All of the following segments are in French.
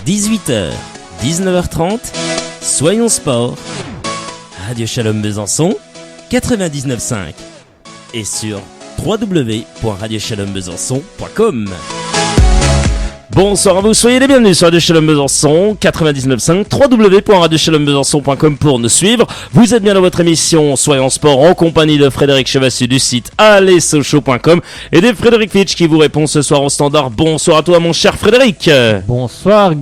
18h, 19h30, Soyons Sport, Radio Shalom Besançon, 99.5 et sur www.radioshalombesançon.com. Bonsoir à vous, soyez les bienvenus sur Radio Shalom Besançon, 99.5, www.radioshalombesançon.com pour nous suivre. Vous êtes bien dans votre émission Soyons Sport en compagnie de Frédéric Chevassu du site allesochaux.com et de Frédéric Fitch qui vous répond ce soir au standard. Bonsoir à toi mon cher Frédéric. Bonsoir.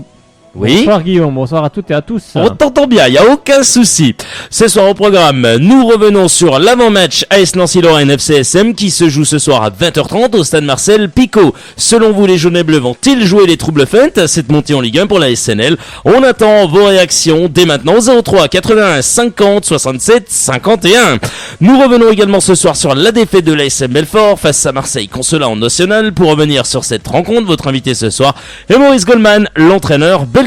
Oui. Bonsoir Guillaume, bonsoir à toutes et à tous. On t'entend bien, il n'y a aucun souci. Ce soir au programme, nous revenons sur l'avant-match AS Nancy-Lorraine FCSM qui se joue ce soir à 20h30 au stade Marcel Picot. Selon vous, les Jaunets Bleus vont-ils jouer les troubles feintes à cette montée en Ligue 1 pour la SNL? On attend vos réactions dès maintenant au 03 81 50 67 51. Nous revenons également ce soir sur la défaite de l'ASM Belfort face à Marseille Consulat en national. Pour revenir sur cette rencontre, votre invité ce soir est Maurice Goldman, l'entraîneur belfortin.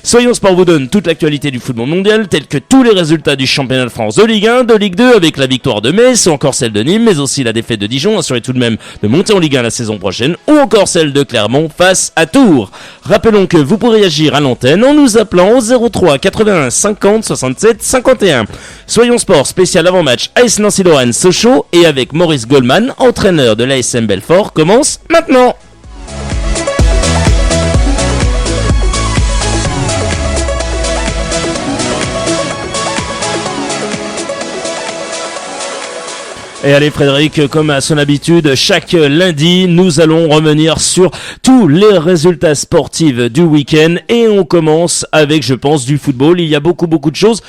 Soyons Sport vous donne toute l'actualité du football mondial, tels que tous les résultats du championnat de France de Ligue 1, de Ligue 2 avec la victoire de Metz ou encore celle de Nîmes, mais aussi la défaite de Dijon, assurée tout de même de monter en Ligue 1 la saison prochaine, ou encore celle de Clermont face à Tours. Rappelons que vous pourrez réagir à l'antenne en nous appelant au 03 81 50 67 51. Soyons Sport spécial avant-match AS Nancy-Lorraine Sochaux et avec Maurice Goldman, entraîneur de l'ASM Belfort, commence maintenant. Et allez Frédéric, comme à son habitude, chaque lundi, nous allons revenir sur tous les résultats sportifs du week-end et on commence avec, je pense, du football. Il y a beaucoup de choses.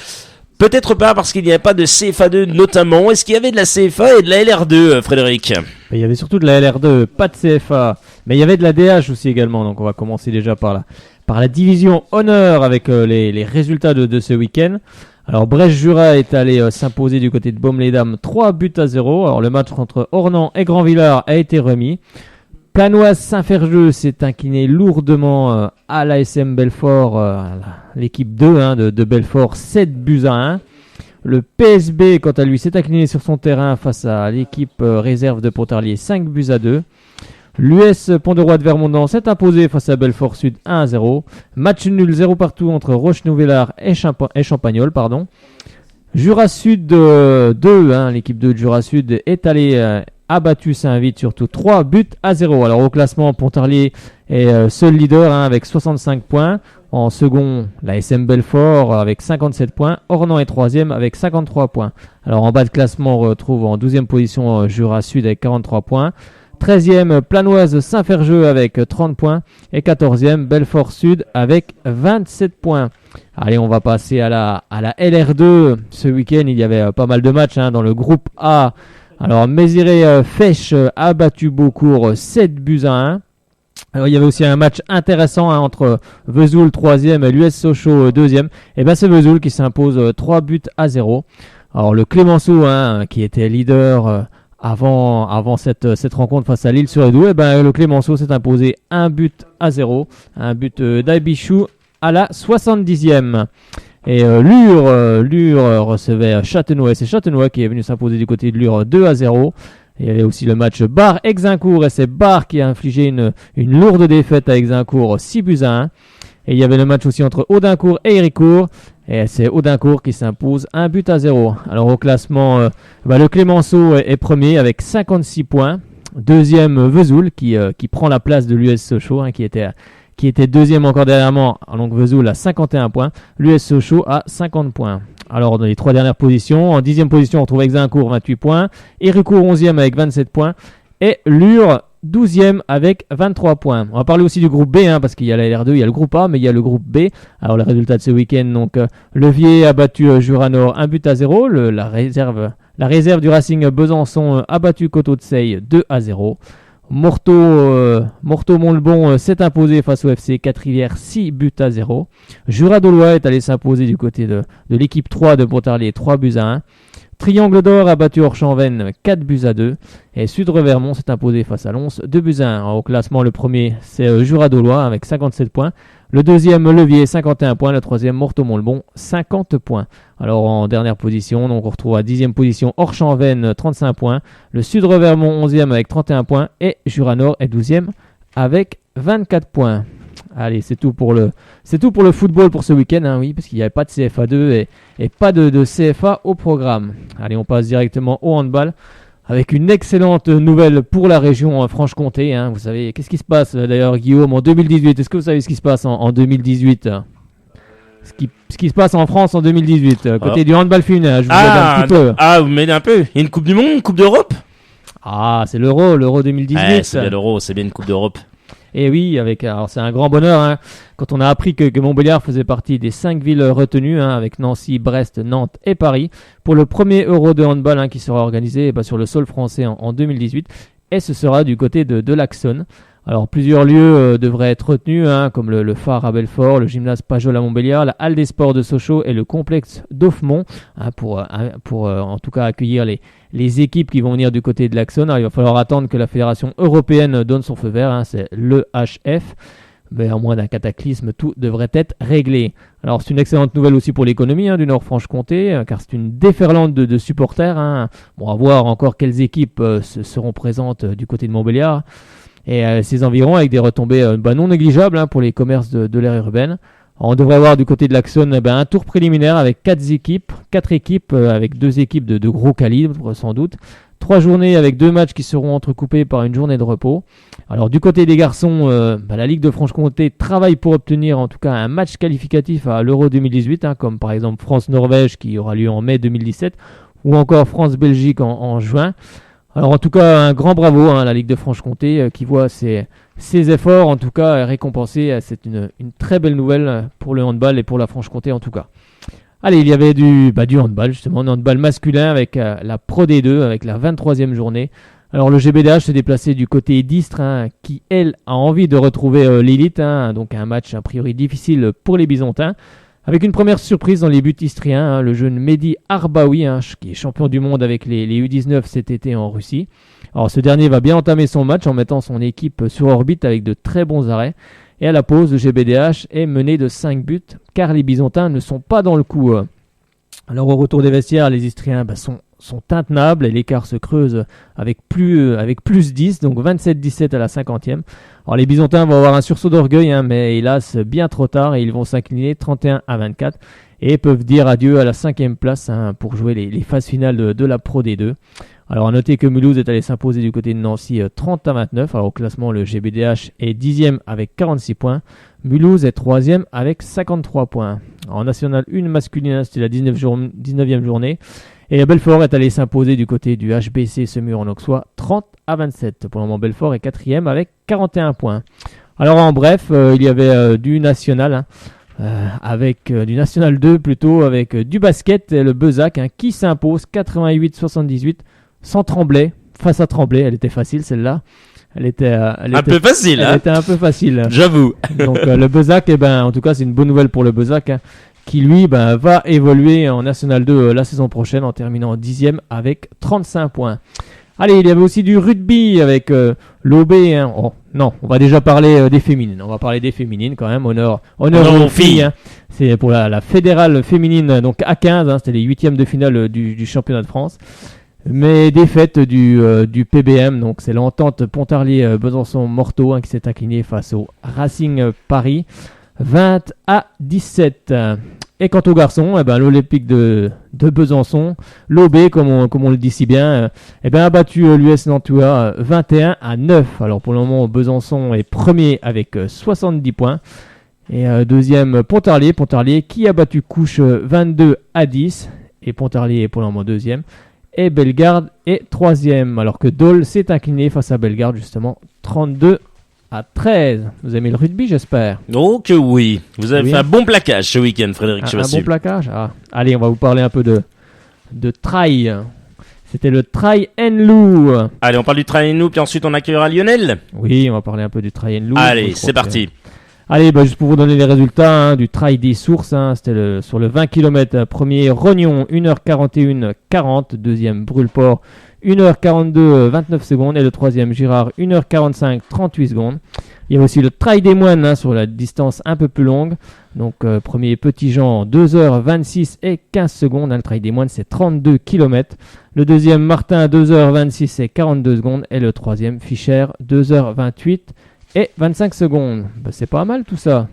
Peut-être pas parce qu'il n'y avait pas de CFA2 notamment. Est-ce qu'il y avait de la CFA et de la LR2, Frédéric? Il y avait surtout de la LR2, pas de CFA, mais il y avait de la DH aussi également. Donc on va commencer déjà par la division honneur avec les résultats de ce week-end. Alors Brest-Jura est allé s'imposer du côté de Baume-les-Dames 3-0. Alors le match entre Ornans et Grandvillars a été remis. Planoise-Saint-Ferjeux s'est incliné lourdement à l'ASM Belfort, l'équipe 2 de Belfort, 7-1. Le PSB, quant à lui, s'est incliné sur son terrain face à l'équipe réserve de Pontarlier, 5-2. L'US Pont-de-Roi de Vermondans s'est imposé face à Belfort Sud 1-0. Match nul 0 partout entre Roche-Nouvelard et Champagnole. Jura Sud 2, l'équipe 2 de Jura Sud est allée abattu Saint-Vite surtout 3-0. Alors au classement, Pontarlier est seul leader avec 65 points. En second, la SM Belfort avec 57 points. Ornans est troisième avec 53 points. Alors en bas de classement, on retrouve en 12e position Jura Sud avec 43 points. 13e, Planoise Saint-Ferjeux avec 30 points. Et 14e, Belfort Sud avec 27 points. Allez, on va passer à la LR2. Ce week-end, il y avait pas mal de matchs dans le groupe A. Alors, Méziré-Fèche a battu Beaucourt 7-1. Alors, il y avait aussi un match intéressant entre Vesoul 3e et l'US Sochaux 2e. Et c'est Vesoul qui s'impose 3-0. Alors, le Clémenceau, qui était leader avant cette rencontre face à Lille-sur-Edoue, le Clémenceau s'est imposé 1-0. Un but d'Abichou à la 70e. Et Lure recevait Châtenois. C'est Châtenois qui est venu s'imposer du côté de Lure 2-0. Et il y avait aussi le match Bar-Exincourt. Et c'est Bar qui a infligé une lourde défaite à Exincourt 6-1. Et il y avait le match aussi entre Audincourt et Héricourt. Et c'est Audincourt qui s'impose 1-0. Alors au classement, le Clémenceau est premier avec 56 points. Deuxième Vesoul qui prend la place de l'US Sochaux qui était deuxième encore dernièrement. Donc Vesoul a 51 points. L'US Sochaux a 50 points. Alors dans les trois dernières positions, en 10e position on retrouve Exincourt 28 points. Héricourt 11e avec 27 points. Et Lure 12e avec 23 points. On va parler aussi du groupe B, parce qu'il y a la LR2, il y a le groupe A, mais il y a le groupe B. Alors les résultats de ce week-end, donc Levier a battu Jura Nord 1-0. La réserve du Racing Besançon a battu Coteau de Seille 2-0. Morteau-Montlebon s'est imposé face au FC 4-Rivières 6-0. Jura-Dolois est allé s'imposer du côté de l'équipe 3 de Pontarlier 3-1. Triangle d'Or a battu Orchamps-Vennes 4-2. Et Sud-Revermont s'est imposé face à Lons 2-1. Au classement, le premier, c'est Jura-Dolois avec 57 points. Le deuxième, Levier, 51 points. Le troisième, Morteau-Montlebon, 50 points. Alors en dernière position, donc on retrouve à 10e position Orchamps-Vennes, 35 points. Le Sud-Revermont, 11e avec 31 points. Et Jura-Nord est 12e avec 24 points. Allez, c'est tout pour le football pour ce week-end, hein, oui, parce qu'il n'y avait pas de CFA2 et pas de CFA au programme. Allez, on passe directement au handball avec une excellente nouvelle pour la région Franche-Comté. Hein. Vous savez, qu'est-ce qui se passe d'ailleurs, Guillaume, en 2018? Est-ce que vous savez ce qui se passe en 2018 ce qui se passe en France en 2018, côté du handball féminin, je vous aide un petit peu. Vous m'aidez un peu. Il y a une Coupe du Monde, une Coupe d'Europe? C'est l'Euro 2018. C'est bien l'Euro, c'est bien une Coupe d'Europe. Et oui, alors c'est un grand bonheur hein, quand on a appris que Montbéliard faisait partie des 5 villes retenues, hein, avec Nancy, Brest, Nantes et Paris, pour le premier Euro de handball hein, qui sera organisé sur le sol français en 2018. Et ce sera du côté de l'Axonne. Alors plusieurs lieux devraient être retenus, hein, comme le phare à Belfort, le gymnase Pajol à Montbéliard, la halle des sports de Sochaux et le complexe d'Offemont, hein, pour en tout cas accueillir les équipes qui vont venir du côté de l'Axonne. Alors il va falloir attendre que la fédération européenne donne son feu vert, hein, c'est l'EHF. Mais à moins d'un cataclysme, tout devrait être réglé. Alors c'est une excellente nouvelle aussi pour l'économie hein, du Nord-Franche-Comté, car c'est une déferlante de supporters. Hein. Bon, à voir encore quelles équipes seront présentes du côté de Montbéliard. Et ces environs avec des retombées non négligeables hein, pour les commerces de l'aire urbaine. Alors, on devrait avoir du côté de l'Axonne un tour préliminaire avec 4 équipes avec 2 équipes de gros calibre sans doute. 3 journées avec 2 matchs qui seront entrecoupés par une journée de repos. Alors du côté des garçons, la Ligue de Franche-Comté travaille pour obtenir en tout cas un match qualificatif à l'Euro 2018, hein, comme par exemple France-Norvège qui aura lieu en mai 2017 ou encore France-Belgique en juin. Alors en tout cas, un grand bravo à la Ligue de Franche-Comté qui voit ses efforts en tout cas récompensés. C'est une très belle nouvelle pour le handball et pour la Franche-Comté en tout cas. Allez, il y avait du handball justement, du handball masculin avec la Pro D2 avec la 23e journée. Alors le GBDH s'est déplacé du côté d'Istres hein, qui elle a envie de retrouver l'élite, hein, donc un match a priori difficile pour les Bisontins. Avec une première surprise dans les buts istriens, hein, le jeune Mehdi Arbaoui, hein, qui est champion du monde avec les U19 cet été en Russie. Alors ce dernier va bien entamer son match en mettant son équipe sur orbite avec de très bons arrêts. Et à la pause, le GBDH est mené de 5 buts, car les Bisontins ne sont pas dans le coup. Alors au retour des vestiaires, les Istriens sont intenables et l'écart se creuse avec plus 10, donc 27-17 à la 50e. Alors les Bisontins vont avoir un sursaut d'orgueil, hein, mais hélas bien trop tard, et ils vont s'incliner 31-24 et peuvent dire adieu à la 5e place hein, pour jouer les phases finales de la Pro D2. Alors à noter que Mulhouse est allé s'imposer du côté de Nancy 30-29. Alors au classement, le GBDH est 10e avec 46 points. Mulhouse est 3e avec 53 points. En National 1 masculine, c'était la 19e journée. Et Belfort est allé s'imposer du côté du HBC Semur-en-Auxois 30-27. Pour le moment, Belfort est 4e avec 41 points. Alors en bref, il y avait du National, hein, avec du National 2 plutôt, avec du basket, le Bezac hein, qui s'impose 88-78 sans Tremblay, face à Tremblay. Elle était facile celle-là. Elle était un peu facile. J'avoue. Donc le Bezac, en tout cas c'est une bonne nouvelle pour le Bezac, hein, qui lui va évoluer en National 2 la saison prochaine en terminant 10e avec 35 points. Allez, il y avait aussi du rugby avec l'OB. Hein. Oh, non, on va déjà parler des féminines. On va parler des féminines quand même. Honneur aux filles. Hein. C'est pour la fédérale féminine, donc A15. Hein, c'était les 8e de finale du championnat de France. Mais défaite du PBM, donc c'est l'entente Pontarlier-Besançon-Morteau hein, qui s'est incliné face au Racing Paris 20-17. Et quant aux garçons, l'Olympique de Besançon, l'OB comme on le dit si bien, a battu l'US Nantua 21-9. Alors pour le moment, Besançon est premier avec 70 points. Et deuxième, Pontarlier qui a battu Couche 22-10. Et Pontarlier est pour le moment deuxième. Et Bellegarde est troisième. Alors que Dole s'est incliné face à Bellegarde justement 32-13. Vous aimez le rugby, j'espère? Oh que oui. Vous avez fait un bon plaquage ce week-end, Frédéric Chevassu. Un bon plaquage. Allez, on va vous parler un peu de trail. C'était le Trail Loup. Allez, on parle du Trail Loup, puis ensuite on accueillera Lionel. Oui, on va parler un peu du Trail Loup. Allez, c'est parti. Allez, juste pour vous donner les résultats du Trail des Sources, hein, c'était sur le 20 km. Premier, Rognon, 1h41-40. Deuxième, Brûle-Port, 1h42, 29 secondes. Et le troisième, Girard, 1h45, 38 secondes. Il y a aussi le Trail des Moines hein, sur la distance un peu plus longue. Donc, premier, Petit-Jean, 2h26 et 15 secondes. Hein, le Trail des Moines, c'est 32 km. Le deuxième, Martin, 2h26 et 42 secondes. Et le troisième, Fischer, 2h28 et 25 secondes. Bah, c'est pas mal tout ça.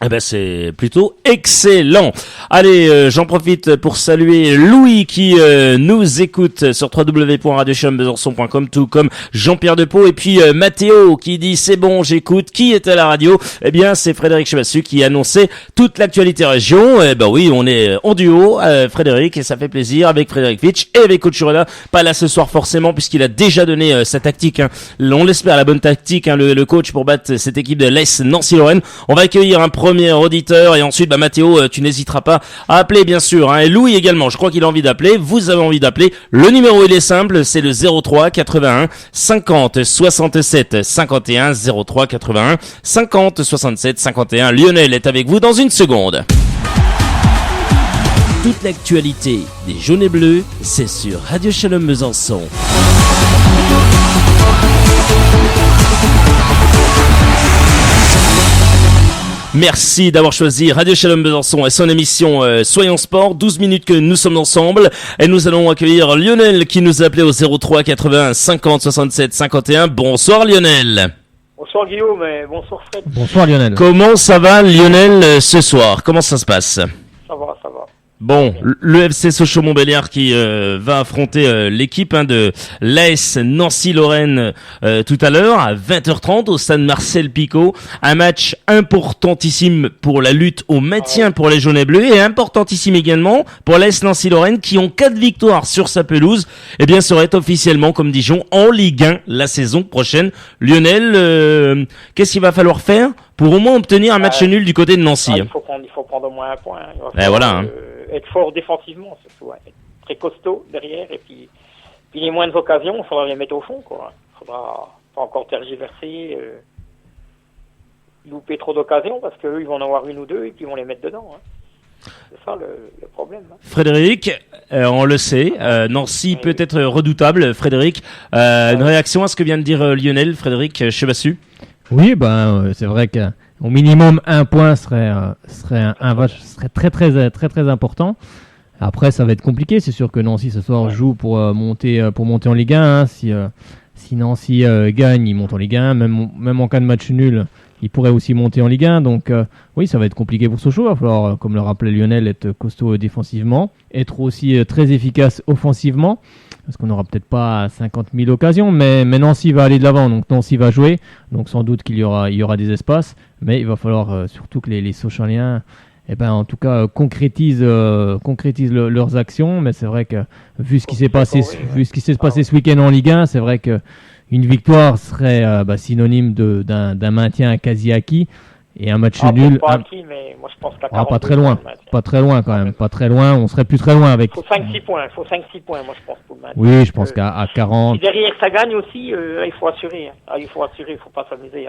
Eh ben c'est plutôt excellent. Allez, j'en profite pour saluer Louis qui nous écoute sur www.radiochalumbesançon.com, tout comme Jean-Pierre Depot, et puis Mathéo qui dit c'est bon, j'écoute. Qui est à la radio? Eh bien c'est Frédéric Chevassu qui annonçait toute l'actualité région. Eh ben oui, on est en duo, Frédéric, et ça fait plaisir avec Frédéric Fitch et avec Coach Ureda. Pas là ce soir forcément puisqu'il a déjà donné sa tactique. On l'espère, la bonne tactique, le coach pour battre cette équipe de l'AS Nancy-Lorraine. On va accueillir un premier auditeur et ensuite Mathéo, tu n'hésiteras pas à appeler bien sûr, et Louis également, je crois qu'il a envie d'appeler, vous avez envie d'appeler, le numéro il est simple, c'est le 03 81 50 67 51, 03 81 50 67 51. Lionel est avec vous dans une seconde. Toute l'actualité des jaunes et bleus, c'est sur Radio Shalom Besançon. Merci d'avoir choisi Radio Shalom Besançon et son émission Soyons Sport. 12 minutes que nous sommes ensemble et nous allons accueillir Lionel qui nous a appelé au 03 81 50 67 51. Bonsoir Lionel. Bonsoir Guillaume et bonsoir Fred. Bonsoir Lionel. Comment ça va Lionel ce soir? Comment ça se passe? Ça va, ça va. Bon, le FC Sochaux-Montbéliard qui va affronter l'équipe de l'AS Nancy-Lorraine tout à l'heure à 20h30 au stade Marcel Picot. Un match importantissime pour la lutte au maintien pour les jaunes et bleus et importantissime également pour l'AS Nancy-Lorraine qui ont 4 victoires sur sa pelouse. Eh bien, serait officiellement, comme Dijon, en Ligue 1 la saison prochaine. Lionel, qu'est-ce qu'il va falloir faire pour au moins obtenir un match nul du côté de Nancy? Il faut prendre au moins un point. Il va falloir, voilà. Être fort défensivement, surtout. Être très costaud derrière. Et puis les moindres occasions, il faudra les mettre au fond. Il faudra pas encore tergiverser, louper trop d'occasions parce qu'eux, ils vont en avoir une ou deux et puis ils vont les mettre dedans. C'est ça le problème. Frédéric, on le sait, Nancy peut être redoutable. Frédéric, une réaction à ce que vient de dire Lionel, Frédéric Chevassu? Oui, c'est vrai qu'au minimum un point serait très important. Après, ça va être compliqué. C'est sûr que Nancy ce soir joue pour monter en Ligue 1. Hein. Si Nancy gagne, il monte en Ligue 1. Même en cas de match nul, il pourrait aussi monter en Ligue 1. Donc oui, ça va être compliqué pour Sochaux. Il va falloir, comme le rappelait Lionel, être costaud défensivement, être aussi très efficace offensivement. Parce qu'on n'aura peut-être pas 50 000 occasions, mais Nancy va aller de l'avant, donc Nancy va jouer, donc sans doute qu'il y aura des espaces, mais il va falloir surtout que les Sochaliens, en tout cas, concrétisent leurs actions, mais c'est vrai que vu ce qui s'est passé ce week-end en Ligue 1, c'est vrai que une victoire serait synonyme d'un maintien quasi acquis. Et un match nul. Pas acquis, mais moi je pense qu'à 42, pas très loin. Pas très loin quand même. Pas très loin. On serait plus très loin avec. Il faut 5-6 points. Moi je pense pour le match. Oui, je pense qu'à 40. Si derrière ça gagne aussi, il faut assurer. Il faut pas s'amuser.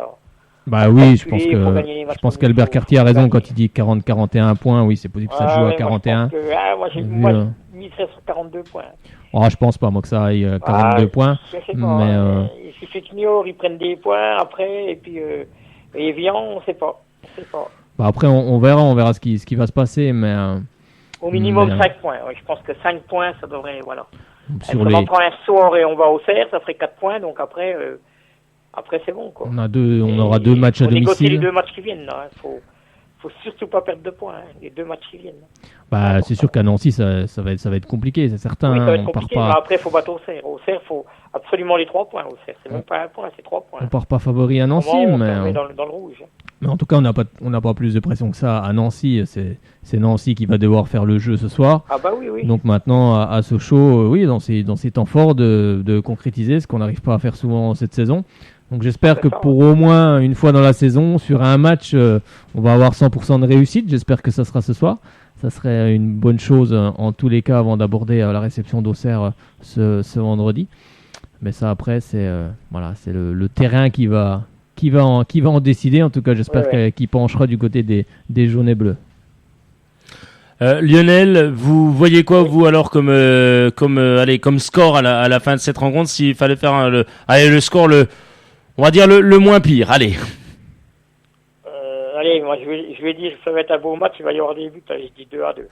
Oui, je pense qu'Albert Cartier a raison quand il dit 40-41 points. Oui, c'est possible que ça joue à 41. Moi je miserais sur 42 points. Je pense pas moi que ça aille 42 points. Je sais pas. Il suffit que Niort ils prennent des points après et puis. Et Evian, on ne sait pas. Après, on verra ce qui va se passer, mais... Au minimum 5 points. Oui, je pense que 5 points, ça devrait... Voilà. On prend un sort et on va au cerf, ça ferait 4 points. Donc après c'est bon. Quoi. On aura 2 matchs à domicile. On négocie les 2 matchs qui viennent. Il faut surtout pas perdre de points. Les 2 matchs qui viennent. C'est sûr qu'à Nancy, ça va être compliqué, c'est certain. Oui, ça va être compliqué. Après, il faut battre au cerf. Au cerf, il faut absolument les 3 points. Au cerf, c'est même pas un point, c'est 3 points. On part pas favori à Nancy, on met dans le rouge. Mais en tout cas, on n'a pas plus de pression que ça à Nancy. C'est Nancy qui va devoir faire le jeu ce soir. Oui. Donc maintenant, à Sochaux, dans ces temps forts, de concrétiser ce qu'on n'arrive pas à faire souvent cette saison. Donc j'espère que pour au moins une fois dans la saison, sur un match, on va avoir 100% de réussite. J'espère que ça sera ce soir. Ça serait une bonne chose en tous les cas avant d'aborder la réception d'Auxerre ce vendredi. Mais ça après, c'est le terrain qui va en décider. En tout cas, j'espère qu'il penchera du côté des jaunes et bleus. Lionel, vous voyez quoi vous alors comme score à la fin de cette rencontre s'il fallait faire le score on va dire le moins pire. Allez, moi je vais dire que ça va être un beau match, il va y avoir des buts, je dis 2-2.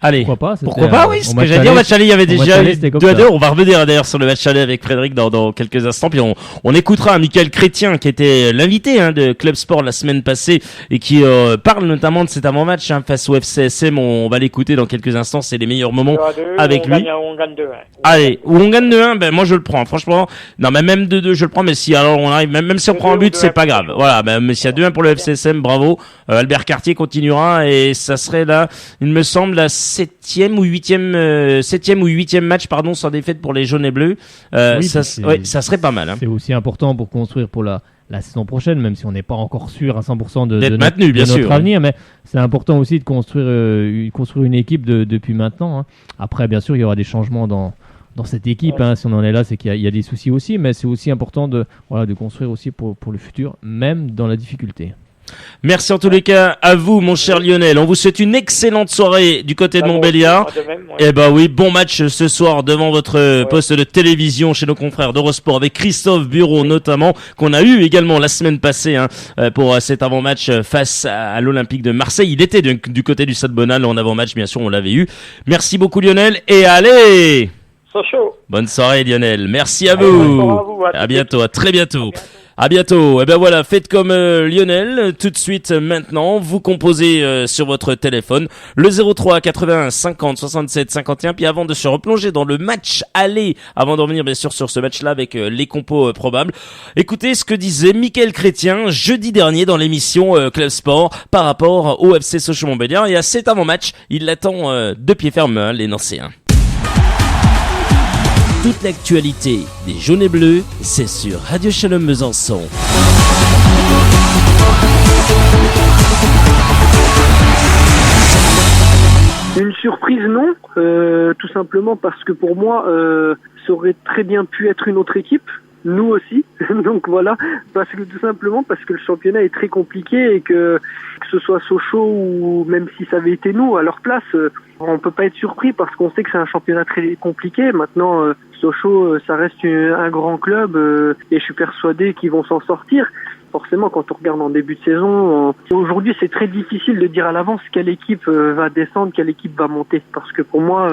Allez, pourquoi pas, oui, ce que j'allais dire, au match aller, il y avait déjà 2-2, on va revenir d'ailleurs sur le match aller avec Frédéric dans quelques instants, puis on écoutera Michael Chrétien, qui était l'invité de Club Sport la semaine passée, et qui parle notamment de cet avant-match face au FCSM, on va l'écouter dans quelques instants, c'est les meilleurs moments avec lui. On gagne 2-1. Allez, ou on gagne 2-1, ben moi je le prends, franchement, non mais même 2-2 je le prends, mais si alors on arrive, même si on prend un but, c'est pas grave, voilà, mais s'il y a 2-1 pour le FCSM, bravo, Albert Cartier continuera, et ça serait là, il me semble, la septième ou huitième match, sans défaite pour les jaunes et bleus. Ça serait pas mal. C'est aussi important pour construire pour la saison prochaine, même si on n'est pas encore sûr à 100% de notre avenir, mais c'est important aussi de construire une équipe depuis maintenant. Après, bien sûr, il y aura des changements dans cette équipe. Si on en est là, c'est qu'il y a des soucis aussi, mais c'est aussi important de construire aussi pour le futur, même dans la difficulté. Merci en tous les cas à vous, mon cher Lionel. On vous souhaite une excellente soirée du côté de Montbéliard. Et oui, bon match ce soir devant votre poste de télévision chez nos confrères d'Eurosport avec Christophe Bureau notamment, qu'on a eu également la semaine passée pour cet avant-match face à l'Olympique de Marseille. Il était du côté du Stade Bonal en avant-match, bien sûr, on l'avait eu. Merci beaucoup Lionel et allez, Sochaux. Bonne soirée Lionel. Merci à vous. À bientôt, à très bientôt. À bientôt. Et voilà, faites comme Lionel, tout de suite maintenant, vous composez sur votre téléphone le 03 81 50 67 51, puis avant de se replonger dans le match aller, avant de revenir bien sûr sur ce match-là avec les compos probables, écoutez ce que disait Michael Chrétien jeudi dernier dans l'émission Club Sport par rapport au FC Sochaux-Montbéliard, et à cet avant-match, il l'attend de pied ferme, les Nancéens. Toute l'actualité des jaunes et bleus, c'est sur Radio Shalom Besançon. Une surprise, non. Tout simplement parce que pour moi, ça aurait très bien pu être une autre équipe. Nous aussi. Donc voilà, tout simplement parce que le championnat est très compliqué et que ce soit Sochaux ou même si ça avait été nous à leur place, on peut pas être surpris parce qu'on sait que c'est un championnat très compliqué. Maintenant, Sochaux, ça reste un grand club et je suis persuadé qu'ils vont s'en sortir. Forcément, quand on regarde en début de saison, aujourd'hui c'est très difficile de dire à l'avance quelle équipe va descendre, quelle équipe va monter. Parce que pour moi,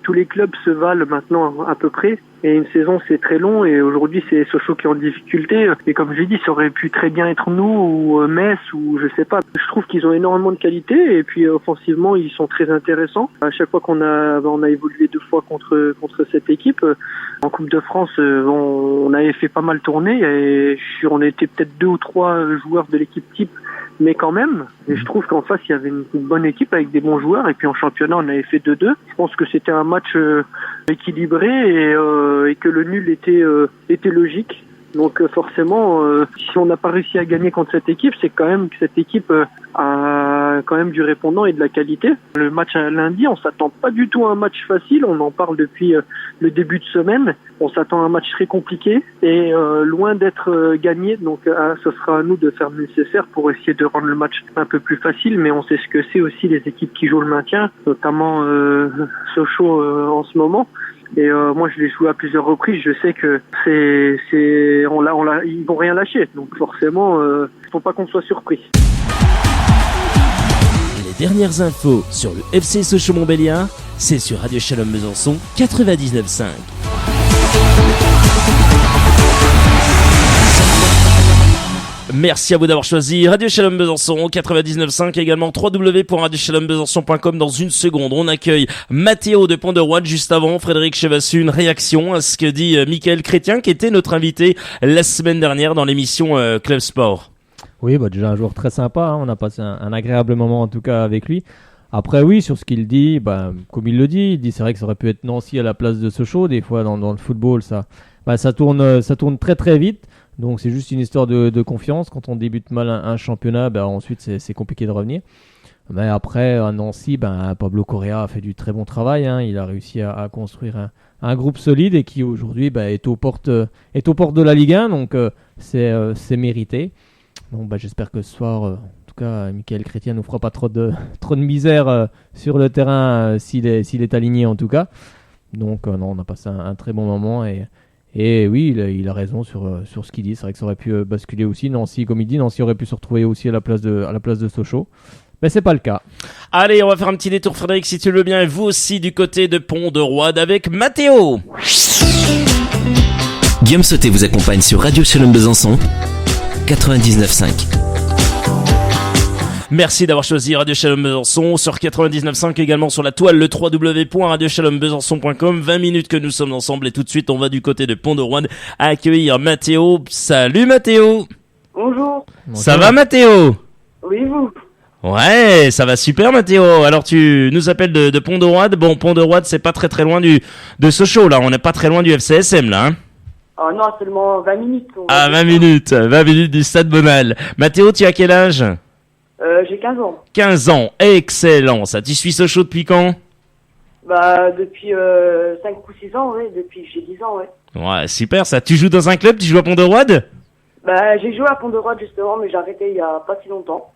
tous les clubs se valent maintenant à peu près. Et une saison c'est très long et aujourd'hui c'est Sochaux qui est en difficulté. Et comme j'ai dit, ça aurait pu très bien être nous ou Metz ou je sais pas. Je trouve qu'ils ont énormément de qualité et puis offensivement ils sont très intéressants. À chaque fois qu'on a évolué 2 fois contre cette équipe, en Coupe de France, on avait fait pas mal tourner et on était peut-être 2 ou 3 joueurs de l'équipe type, mais quand même. Et je trouve qu'en face il y avait une bonne équipe avec des bons joueurs et puis en championnat on avait fait 2-2. Je pense que c'était un match équilibré et que le nul était logique. Donc forcément, si on n'a pas réussi à gagner contre cette équipe, c'est quand même que cette équipe a quand même du répondant et de la qualité. Le match à lundi, on s'attend pas du tout à un match facile. On en parle depuis le début de semaine. On s'attend à un match très compliqué et loin d'être gagné. Donc ce sera à nous de faire le nécessaire pour essayer de rendre le match un peu plus facile. Mais on sait ce que c'est aussi les équipes qui jouent le maintien, notamment Sochaux en ce moment. Et moi je l'ai joué à plusieurs reprises, je sais que ils vont rien lâcher, donc forcément faut pas qu'on soit surpris. Les dernières infos sur le FC Sochaux-Montbéliard, c'est sur Radio Shalom Besançon 99.5. Merci à vous d'avoir choisi Radio Shalom Besançon 99.5, également www.radioshalombesançon.com. Dans une seconde, on accueille Mathéo de Pont-de-Roide. Juste avant, Frédéric Chevassu, une réaction à ce que dit Michael Chrétien, qui était notre invité la semaine dernière dans l'émission Club Sport. Oui, déjà un joueur très sympa, on a passé un agréable moment en tout cas avec lui. Après oui, sur ce qu'il dit, comme il le dit, il dit c'est vrai que ça aurait pu être Nancy à la place de Sochaux. Des fois dans le football, ça tourne très très vite. Donc c'est juste une histoire de confiance. Quand on débute mal un championnat, ensuite c'est compliqué de revenir. Mais après à Nancy, Pablo Correa a fait du très bon travail. Il a réussi à construire un groupe solide et qui aujourd'hui est aux portes de la Ligue 1. Donc c'est mérité. Donc j'espère que ce soir, en tout cas, Michael Chrétien nous fera pas trop de misère sur le terrain s'il est aligné en tout cas. Donc on a passé un très bon moment et oui, il a raison sur ce qu'il dit. C'est vrai que ça aurait pu basculer aussi. Nancy, comme il dit, Nancy aurait pu se retrouver aussi à la place de Sochaux. Ben, c'est pas le cas. Allez, on va faire un petit détour, Frédéric, si tu le veux bien, et vous aussi du côté de Pont-de-Roide avec Mathéo. Guillaume Sauté vous accompagne sur Radio Shalom Besançon 99.5. Merci d'avoir choisi Radio Shalom Besançon sur 99.5, également sur la toile, le www.radioshalombesançon.com. 20 minutes que nous sommes ensemble et tout de suite on va du côté de Pont-de-Roide à accueillir Mathéo. Salut Mathéo. Bonjour. Ça va Mathéo? Oui, vous? Ouais, ça va super Mathéo. Alors tu nous appelles de Pont-de-Roide. Bon, Pont-de-Roide c'est pas très loin de Sochaux là, on n'est pas très loin du FCSM là. Oh non, seulement 20 minutes. 20 minutes du Stade Bonal. Mathéo, tu as quel âge? J'ai 15 ans. 15 ans, excellent ça. Tu suis Sochaux depuis quand? Bah, depuis 5 ou 6 ans, ouais. Depuis que j'ai 10 ans, ouais. Ouais, super ça. Tu joues dans un club? Tu joues à Pont-de-Roide? Bah, j'ai joué à Pont-de-Roide justement, mais j'ai arrêté il y a pas si longtemps.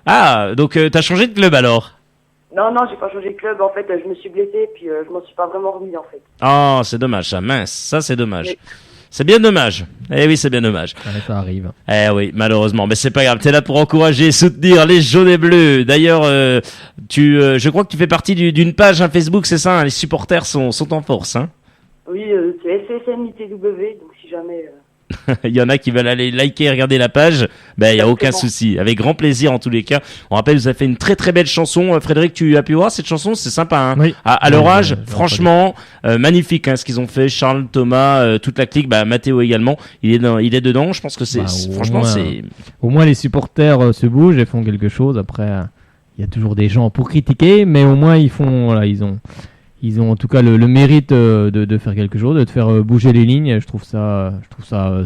Ah, donc t'as changé de club alors? Non, j'ai pas changé de club. En fait, je me suis blessé, puis je m'en suis pas vraiment remis, en fait. Oh, c'est dommage ça, mince. Ça, c'est dommage. Oui. C'est bien dommage. Eh oui, c'est bien dommage. Ouais, ça arrive. Eh oui, malheureusement. Mais c'est pas grave. T'es là pour encourager et soutenir les jaunes et bleus. D'ailleurs, je crois que tu fais partie d'une page Facebook, c'est ça, hein, les supporters sont en force, hein? Oui, c'est SSMITW, donc si jamais... Il y en a qui veulent aller liker et regarder la page, ben il y a aucun souci, avec grand plaisir en tous les cas. On rappelle, vous avez fait une très belle chanson, Frédéric, tu as pu voir cette chanson, c'est sympa, hein. Oui. À leur âge, franchement, magnifique, hein, ce qu'ils ont fait. Charles, Thomas, toute la clique, bah Mathéo également, il est dedans. Je pense que c'est franchement c'est. Au moins les supporters se bougent et font quelque chose. Après, il y a toujours des gens pour critiquer, mais au moins ils ont en tout cas le mérite de faire quelque chose, de faire bouger les lignes. Je trouve ça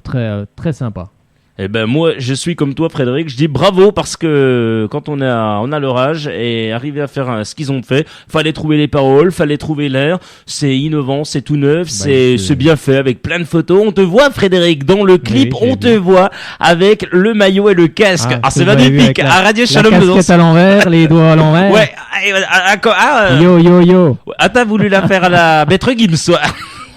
très sympa. Eh ben moi je suis comme toi Frédéric, je dis bravo parce que quand on a leur âge et arriver à faire ce qu'ils ont fait, fallait trouver les paroles, fallait trouver l'air, c'est innovant, c'est tout neuf, c'est bien fait avec plein de photos. On te voit Frédéric dans le clip, on te voit avec le maillot et le casque. C'est magnifique. À Radio Shalom Besançon. La casquette à l'envers, les doigts à l'envers. Ouais. Yo. T'as voulu la faire à la Maître Gims.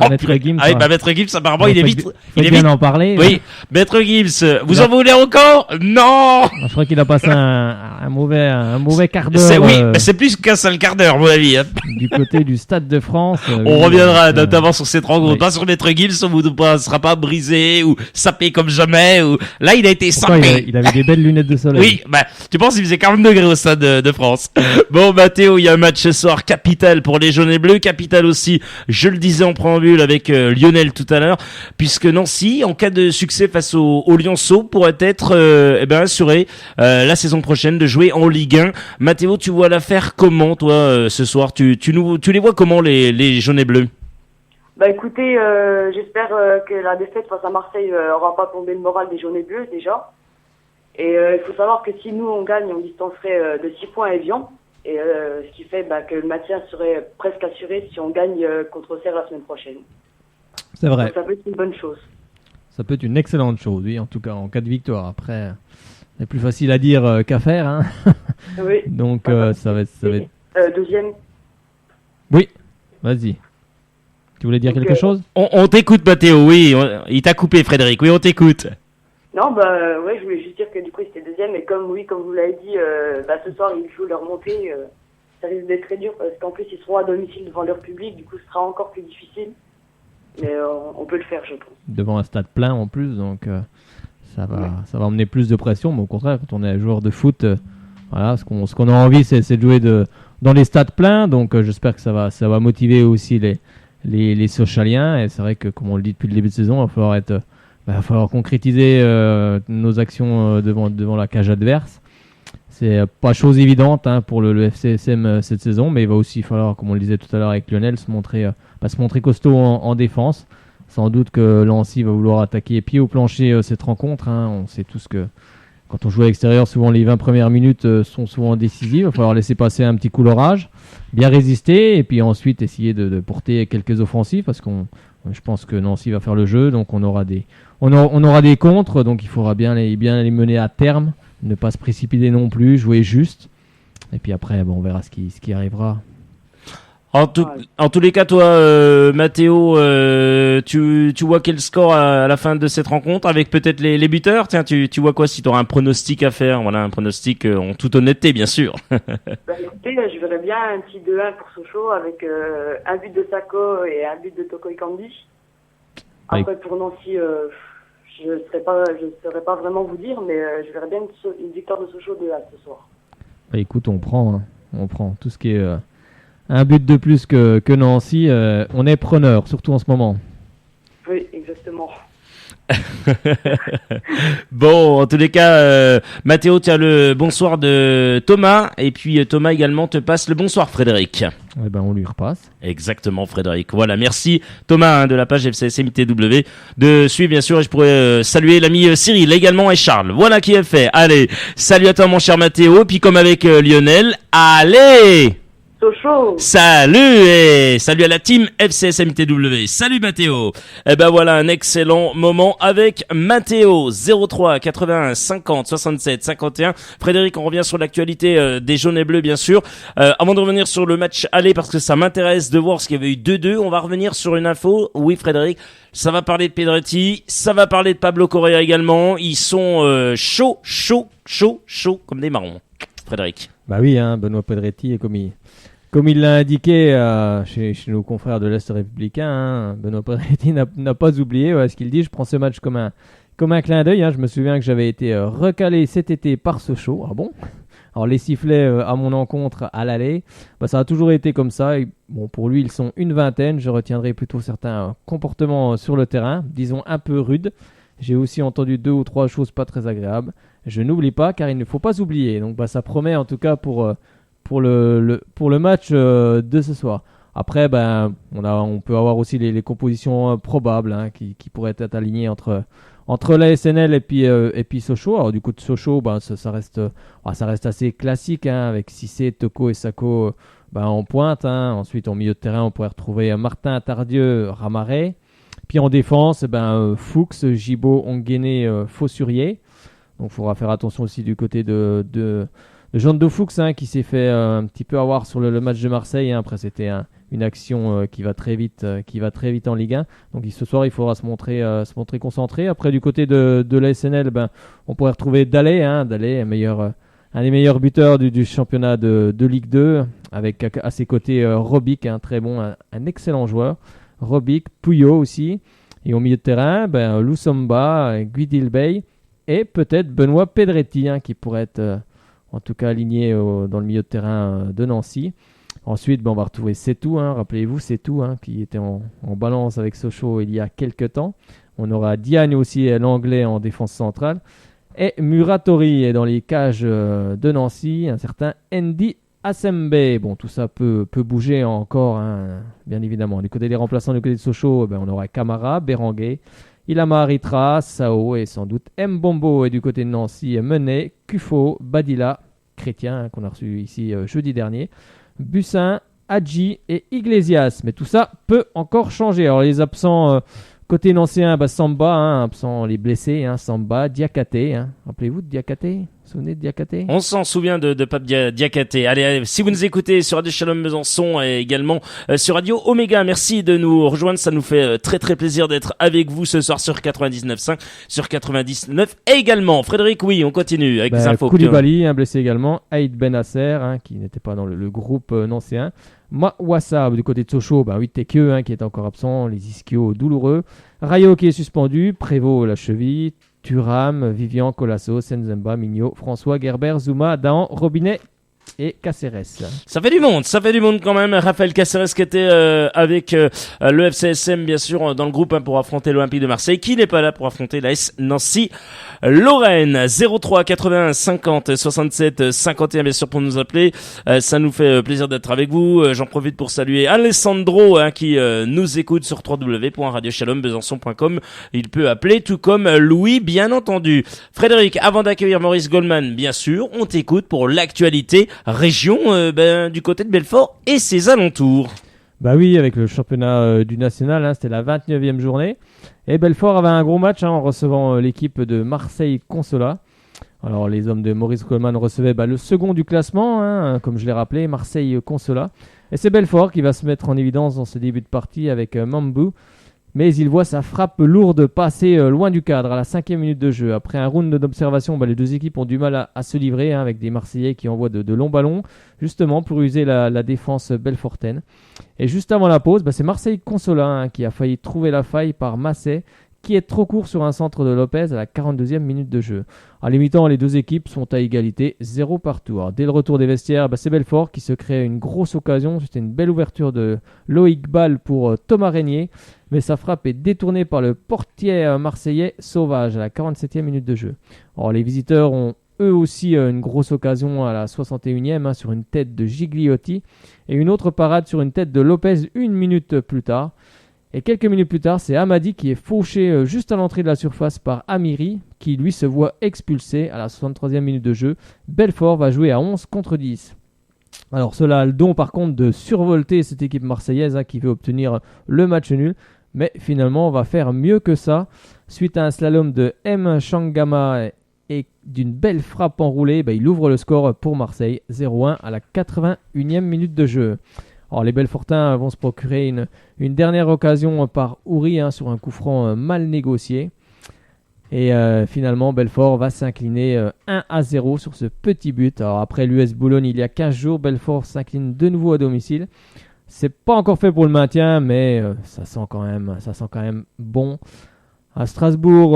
Maître Gims. Ah oui, Maître Gims, apparemment, il est vite. Il est bien en parler. Oui, Maître Gims, vous en voulez encore? Non! Je crois qu'il a passé un mauvais quart d'heure. Oui, c'est plus qu'un seul quart d'heure, à mon avis. Hein. Du côté du Stade de France. On reviendra notamment sur cette rencontre. Pas sur Maître Gims, on ne sera pas brisé ou sapé comme jamais. Là, il a été sapé. Il avait des belles lunettes de soleil. Oui, tu penses qu'il faisait 40 degrés au Stade de France. Bon, Mathéo, il y a un match ce soir capital pour les jaunes et bleus. Capital aussi, je le disais en préambule avec Lionel tout à l'heure, puisque Nancy, en cas de succès face au Lyonceau, pourrait être assuré la saison prochaine de jouer en Ligue 1. Mathéo, tu vois l'affaire comment, toi, ce soir? Tu les vois comment, les jaunes et bleus? Bah écoutez, j'espère que la défaite face à Marseille aura pas tombé le moral des jaunes et bleus déjà. Et il faut savoir que si nous on gagne, on distancerait de 6 points à Evian. Et ce qui fait que le maintien serait presque assuré si on gagne contre Auxerre la semaine prochaine. C'est vrai. Donc ça peut être une bonne chose. Ça peut être une excellente chose, oui, en tout cas en cas de victoire. Après, c'est plus facile à dire qu'à faire. Hein. Oui. Donc ça va être... Deuxième. Oui, vas-y. Tu voulais dire quelque chose? On t'écoute, Mathéo, oui. Il t'a coupé, Frédéric. Oui, on t'écoute. Non, ouais, je voulais juste dire que du coup c'était deuxième, et comme vous l'avez dit, ce soir ils jouent leur montée, ça risque d'être très dur parce qu'en plus ils seront à domicile devant leur public, du coup ce sera encore plus difficile, mais on peut le faire, je pense. Devant un stade plein en plus, donc ça va emmener plus de pression, mais au contraire, quand on est joueur de foot, voilà, ce qu'on a envie c'est de jouer dans les stades pleins, donc j'espère que ça va motiver aussi les Sochaliens, et c'est vrai que comme on le dit depuis le début de saison, il va falloir concrétiser nos actions devant la cage adverse. C'est pas chose évidente pour le FCSM cette saison, mais il va aussi falloir, comme on le disait tout à l'heure avec Lionel, se montrer costaud en défense. Sans doute que Nancy va vouloir attaquer pied au plancher cette rencontre. On sait tous que quand on joue à l'extérieur, souvent les 20 premières minutes sont souvent décisives. Il va falloir laisser passer un petit coup l'orage, bien résister, et puis ensuite essayer de porter quelques offensives, parce je pense que Nancy va faire le jeu, donc on aura des contres, donc il faudra bien les mener à terme, ne pas se précipiter non plus, jouer juste, et puis après on verra ce qui arrivera. En tous les cas, toi, Mathéo, tu vois quel score à la fin de cette rencontre avec peut-être les buteurs? Tiens, tu vois quoi si tu auras un pronostic à faire? Voilà, un pronostic en toute honnêteté, bien sûr. Écoutez, je verrais bien un petit 2-1 pour Sochaux avec un but de Sako et un but de Toko Ekambi. Après, pour Nancy, je ne saurais pas vraiment vous dire, mais je verrais bien une victoire de Sochaux 2-1 ce soir. Bah, écoute, on prend tout ce qui est un but de plus que Nancy. On est preneur, surtout en ce moment. Oui, exactement. Bon, en tous les cas, Mathéo, tu as le bonsoir de Thomas, et puis Thomas également te passe le bonsoir, Frédéric. Eh ben, on lui repasse. Exactement, Frédéric. Voilà, merci Thomas de la page FCSMTW de suivre, bien sûr, et je pourrais saluer l'ami Cyril également et Charles. Voilà qui est fait. Allez, salut à toi mon cher Mathéo, puis comme avec Lionel, allez Sochaux. Salut et salut à la team FCSMTW. Salut Mathéo. Eh ben voilà un excellent moment avec Mathéo. 03 81 50 67 51. Frédéric, on revient sur l'actualité des jaunes et bleus bien sûr. Avant de revenir sur le match aller parce que ça m'intéresse de voir ce qu'il y avait eu 2-2, on va revenir sur une info. Oui Frédéric, ça va parler de Pedretti, ça va parler de Pablo Correa également. Ils sont chauds comme des marrons. Frédéric. Bah oui, Benoît Pedretti est comme il l'a indiqué chez nos confrères de l'Est républicain, Benoît Pedretti n'a pas oublié ce qu'il dit. Je prends ce match comme un clin d'œil. Je me souviens que j'avais été recalé cet été par Sochaux. Ah bon? Alors les sifflets à mon encontre à l'aller, ça a toujours été comme ça. Et, bon, pour lui, ils sont une vingtaine. Je retiendrai plutôt certains comportements sur le terrain, disons un peu rudes. J'ai aussi entendu 2 ou 3 choses pas très agréables. Je n'oublie pas car il ne faut pas oublier. Donc ça promet en tout cas pour le match de ce soir. Après, on peut avoir aussi les compositions probables qui pourraient être alignées entre la SNL et puis Sochaux. Alors du coup de Sochaux, ça reste assez classique avec Cissé, Toko et Sako en pointe. Ensuite, en milieu de terrain, on pourrait retrouver Martin, Tardieu, Ramaret. Puis en défense, Fuchs, Gibaud, Onguené, Faussurier. Donc il faudra faire attention aussi du côté de Jean de Fuchs qui s'est fait un petit peu avoir sur le match de Marseille. Après, c'était une action qui va très vite en Ligue 1. Donc ce soir, il faudra se montrer concentré. Après, du côté de la SNL, on pourrait retrouver Dallet, un des meilleurs buteurs du championnat de Ligue 2, avec à ses côtés Robic, très bon, un excellent joueur. Robic, Pouillot aussi. Et au milieu de terrain, Lusamba, Guidilbey et peut-être Benoît Pedretti qui pourrait être en tout cas aligné dans le milieu de terrain de Nancy. Ensuite, on va retrouver Setou, rappelez-vous Setou qui était en balance avec Sochaux il y a quelques temps. On aura Diagne aussi, l'anglais en défense centrale. Et Muratori est dans les cages de Nancy, un certain Andy Asembe. Bon, tout ça peut bouger encore, bien évidemment. Du côté des remplaçants, du côté de Sochaux, on aura Camara, Berenguer, Ilama Aritra, Sao et sans doute Mbombo. Et du côté de Nancy, Menet, Kufo, Badila, Chrétien, qu'on a reçu ici jeudi dernier, Bussin, Hadji et Iglesias. Mais tout ça peut encore changer. Alors les absents côté nancéen, Samba, absent les blessés, Samba, Diakate. Rappelez-vous de Diakate? Vous vous souvenez de Diakate? On s'en souvient de Pape Diakate. Allez, si vous nous écoutez sur Radio Shalom Besançon et également sur Radio Oméga, merci de nous rejoindre. Ça nous fait très très plaisir d'être avec vous ce soir sur 99.5, sur 99 et également. Frédéric, oui, on continue avec des infos. Koulibaly, blessé également. Aïd Benasser, qui n'était pas dans le groupe nancéen. Mawassa du côté de Sochaux, Tekeu qui est encore absent. Les ischios douloureux. Rayo qui est suspendu. Prévost la cheville. Thuram, Vivian, Colasso, Senzemba, Mignot, François, Gerber, Zouma, Dahan, Robinet et Caceres. Ça fait du monde quand même. Raphaël Caceres qui était avec le FCSM bien sûr dans le groupe pour affronter l'Olympique de Marseille, qui n'est pas là pour affronter l'AS Nancy Lorraine. 03 81 50 67 51 bien sûr pour nous appeler. Ça nous fait plaisir d'être avec vous. J'en profite pour saluer Alessandro qui nous écoute sur www.radioshalombesançon.com. Il peut appeler tout comme Louis bien entendu. Frédéric, avant d'accueillir Maurice Goldman bien sûr, on t'écoute pour l'actualité région du côté de Belfort et ses alentours. Oui, avec le championnat du national, c'était la 29e journée. Et Belfort avait un gros match en recevant l'équipe de Marseille Consola. Alors les hommes de Maurice Goldman recevaient le second du classement, hein, comme je l'ai rappelé, Marseille Consola. Et c'est Belfort qui va se mettre en évidence dans ce début de partie avec Mambou. Mais il voit sa frappe lourde passer loin du cadre à la 5e minute de jeu. Après un round d'observation, les deux équipes ont du mal à se livrer, hein, avec des Marseillais qui envoient de longs ballons, justement pour user la défense belfortaine. Et juste avant la pause, c'est Marseille Consola, hein, qui a failli trouver la faille par Massé, qui est trop court sur un centre de Lopez à la 42e minute de jeu. À l'imitant, les deux équipes sont à égalité, 0 partout. Alors, dès le retour des vestiaires, c'est Belfort qui se crée une grosse occasion. C'était une belle ouverture de Loïc Ball pour Thomas Régnier, mais sa frappe est détournée par le portier marseillais Sauvage à la 47e minute de jeu. Alors, les visiteurs ont eux aussi une grosse occasion à la 61e, hein, sur une tête de Gigliotti, et une autre parade sur une tête de Lopez une minute plus tard. Et quelques minutes plus tard, c'est Hamadi qui est fauché juste à l'entrée de la surface par Amiri, qui lui se voit expulsé à la 63e minute de jeu. Belfort va jouer à 11 contre 10. Alors cela a le don par contre de survolter cette équipe marseillaise, hein, qui veut obtenir le match nul. Mais finalement, on va faire mieux que ça. Suite à un slalom de M. Changama et d'une belle frappe enroulée, il ouvre le score pour Marseille, 0-1 à la 81e minute de jeu. Alors, les Belfortins vont se procurer une dernière occasion par Ouri, hein, sur un coup franc mal négocié. Et finalement, Belfort va s'incliner 1-0 sur ce petit but. Alors, après l'US Boulogne, il y a 15 jours, Belfort s'incline de nouveau à domicile. C'est pas encore fait pour le maintien, mais ça sent quand même bon. À Strasbourg,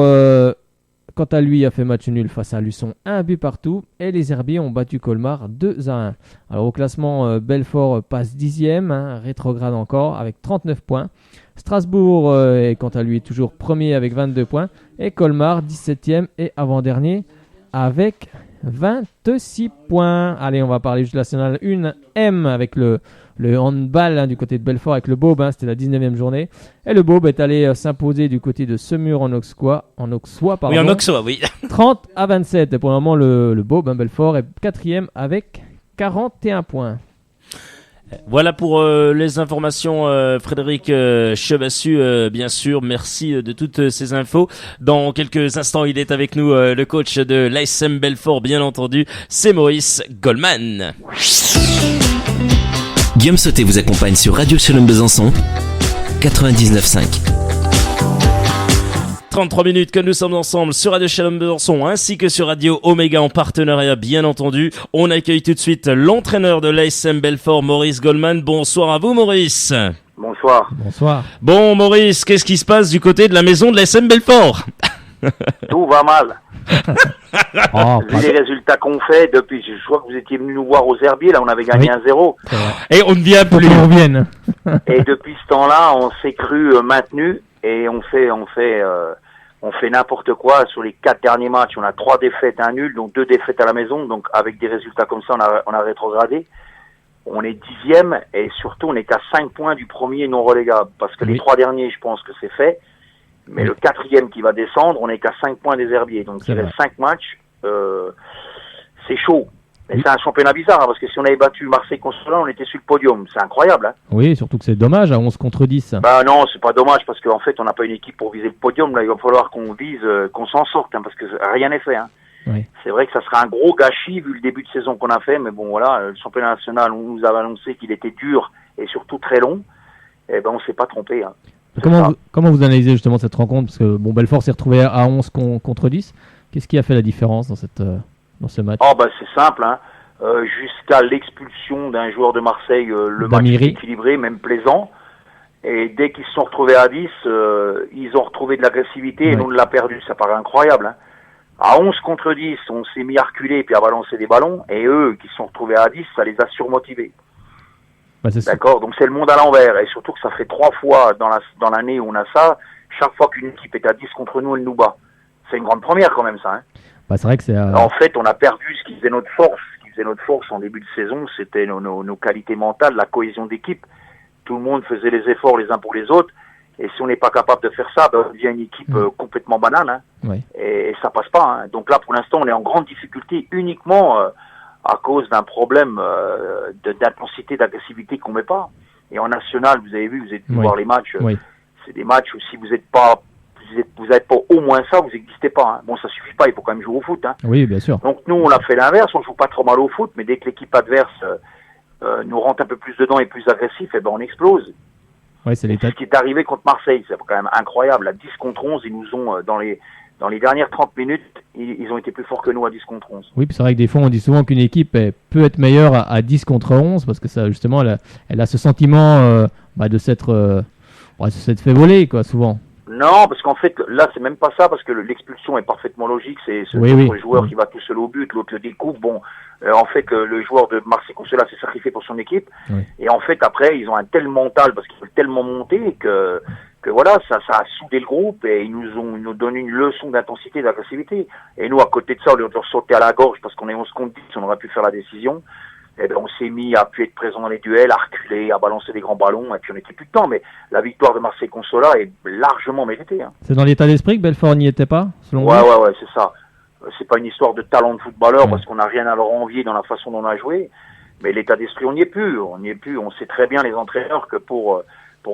quant à lui, a fait match nul face à Luçon, 1 but partout. Et les Herbiers ont battu Colmar 2-1. Alors au classement, Belfort passe 10e, hein, rétrograde encore, avec 39 points. Strasbourg est quant à lui toujours premier avec 22 points. Et Colmar, 17e et avant-dernier avec 26 points. Allez, on va parler juste de la Nationale 1M avec le handball, hein, du côté de Belfort avec le Beaube, hein, c'était la 19e journée. Et le Beaube est allé s'imposer du côté de Semur en Auxois, pardon. Oui, en Auxois, oui. 30-27. Et pour le moment, le Beaube, hein, Belfort, est 4e avec 41 points. Voilà pour les informations, Frédéric Chebassu, bien sûr. Merci de toutes ces infos. Dans quelques instants, il est avec nous, le coach de l'ASM Belfort, bien entendu. C'est Maurice Goldman. Guillaume Sauté vous accompagne sur Radio Shalom Besançon 99.5. 33 minutes que nous sommes ensemble sur Radio Shalom Besançon ainsi que sur Radio Omega en partenariat, bien entendu. On accueille tout de suite l'entraîneur de l'ASM Belfort, Maurice Goldman. Bonsoir à vous, Maurice. Bonsoir. Bonsoir. Bon, Maurice, qu'est-ce qui se passe du côté de la maison de l'ASM Belfort? Tout va mal. Vu les résultats qu'on fait depuis, je crois que vous étiez venu nous voir aux Herbiers, là on avait gagné 1-0. Et on ne vient plus. Et depuis ce temps-là, on s'est cru maintenu et on fait n'importe quoi sur les 4 derniers matchs. On a 3 défaites, 1 nul, donc 2 défaites à la maison. Donc avec des résultats comme ça, on a rétrogradé. On est 10e et surtout on est qu'à 5 points du premier non relégable. Parce que les 3 derniers, je pense que c'est fait. Mais le 4e qui va descendre, on n'est qu'à 5 points des Herbiers. Donc il reste 5 matchs. C'est chaud. Mais c'est un championnat bizarre, hein, parce que si on avait battu Marseille-Consola, on était sur le podium. C'est incroyable. Hein. Oui, surtout que c'est dommage à 11 contre 10. Bah non, c'est pas dommage, parce qu'en fait, on n'a pas une équipe pour viser le podium. Là, il va falloir qu'on vise, qu'on s'en sorte, hein, parce que rien n'est fait. Hein. Oui. C'est vrai que ça serait un gros gâchis, vu le début de saison qu'on a fait. Mais bon, voilà, le championnat national, on nous avait annoncé qu'il était dur et surtout très long. Et ben, on s'est pas trompé. Hein. Comment vous analysez justement cette rencontre? Parce que bon, Belfort s'est retrouvé à 11 contre 10. Qu'est-ce qui a fait la différence dans ce match? Oh bah c'est simple, hein. Jusqu'à l'expulsion d'un joueur de Marseille, le match était équilibré, même plaisant. Et dès qu'ils se sont retrouvés à 10, ils ont retrouvé de l'agressivité et nous on l'a perdu. Ça paraît incroyable. Hein. À 11 contre 10, on s'est mis à reculer puis à balancer des ballons. Et eux, qui se sont retrouvés à 10, ça les a surmotivés. Bah, d'accord, donc c'est le monde à l'envers. Et surtout que ça fait 3 fois dans l'année où on a ça. Chaque fois qu'une équipe est à 10 contre nous, elle nous bat. C'est une grande première quand même ça. Hein. Bah, c'est vrai que c'est. En fait, on a perdu ce qui faisait notre force. Ce qui faisait notre force en début de saison, c'était nos qualités mentales, la cohésion d'équipe. Tout le monde faisait les efforts les uns pour les autres. Et si on n'est pas capable de faire ça, on devient une équipe complètement banane. Hein. Oui. Et ça passe pas. Hein. Donc là, pour l'instant, on est en grande difficulté uniquement à cause d'un problème d'intensité, d'agressivité qu'on met pas. Et en national, vous avez vu, vous êtes venu voir les matchs. C'est des matchs où si vous n'êtes pas vous n'avez pas au moins ça, vous n'existez pas. Hein. Bon, ça suffit pas, il faut quand même jouer au foot. Hein. Oui, bien sûr. Donc nous, on a fait l'inverse, on joue pas trop mal au foot, mais dès que l'équipe adverse nous rentre un peu plus dedans et plus agressif, eh ben on explose. Ouais, c'est l'état. Ce qui est arrivé contre Marseille, c'est quand même incroyable. À 10 contre 11, ils nous ont, dans les dernières 30 minutes, ils ont été plus forts que nous à 10 contre 11. Oui, puis c'est vrai que des fois, on dit souvent qu'une équipe peut être meilleure à 10 contre 11, parce que ça, justement, elle a ce sentiment de s'être fait voler, quoi, souvent. Non, parce qu'en fait, là, c'est même pas ça, parce que l'expulsion est parfaitement logique. C'est le joueur qui va tout seul au but, l'autre le découpe. Bon, en fait, le joueur de Marseille Consola s'est sacrifié pour son équipe. Oui. Et en fait, après, ils ont un tel mental, parce qu'ils veulent tellement monter que voilà, ça a soudé le groupe et ils nous donnent une leçon d'intensité, d'agressivité. Et nous, à côté de ça, au lieu de leur sauter à la gorge, parce qu'on est 11 contre 10, on aurait pu faire la décision. Eh ben, on s'est mis à plus être présent dans les duels, à reculer, à balancer des grands ballons, et puis on n'était plus de temps. Mais la victoire de Marseille Consola est largement méritée. Hein. C'est dans l'état d'esprit que Belfort n'y était pas, selon vous ? Ouais, c'est ça. C'est pas une histoire de talent de footballeur, parce qu'on n'a rien à leur envier dans la façon dont on a joué. Mais l'état d'esprit, on n'y est plus. On sait très bien, les entraîneurs, que pour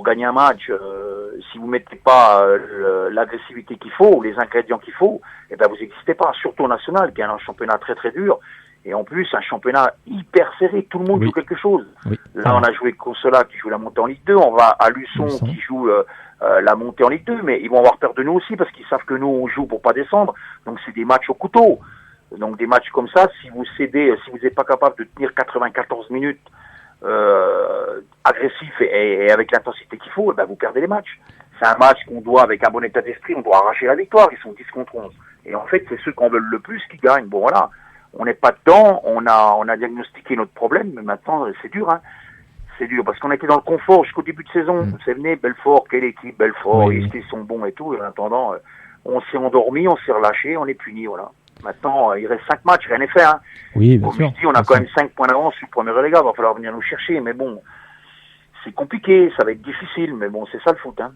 gagner un match, si vous mettez pas l'agressivité qu'il faut, les ingrédients qu'il faut, eh ben vous n'existez pas. Surtout au national, qui est un championnat très très dur. Et en plus, un championnat hyper serré. Tout le monde joue quelque chose. Oui. Là, on a joué Consola qui joue la montée en Ligue 2. On va à Luçon qui joue la montée en Ligue 2. Mais ils vont avoir peur de nous aussi parce qu'ils savent que nous, on joue pour pas descendre. Donc, c'est des matchs au couteau. Donc, des matchs comme ça, si vous cédez, si vous n'êtes pas capable de tenir 94 minutes agressif et avec l'intensité qu'il faut, eh ben, vous perdez les matchs. C'est un match qu'on doit, avec un bon état d'esprit, on doit arracher la victoire. Ils sont 10 contre 11. Et en fait, c'est ceux qu'on veut le plus qui gagnent. Bon, voilà. On n'est pas dedans, on a diagnostiqué notre problème, mais maintenant c'est dur, hein. C'est dur parce qu'on était dans le confort jusqu'au début de saison. On s'est venu, Belfort, quelle équipe, Belfort, ils sont bons et tout. Et en attendant, on s'est endormi, on s'est relâché, on est puni, voilà. Maintenant, il reste 5 matchs, rien n'est fait, hein. Oui, bien sûr. On a quand même 5 points d'avance sur le premier relégable, il va falloir venir nous chercher, mais bon, c'est compliqué, ça va être difficile, mais bon, c'est ça le foot, hein.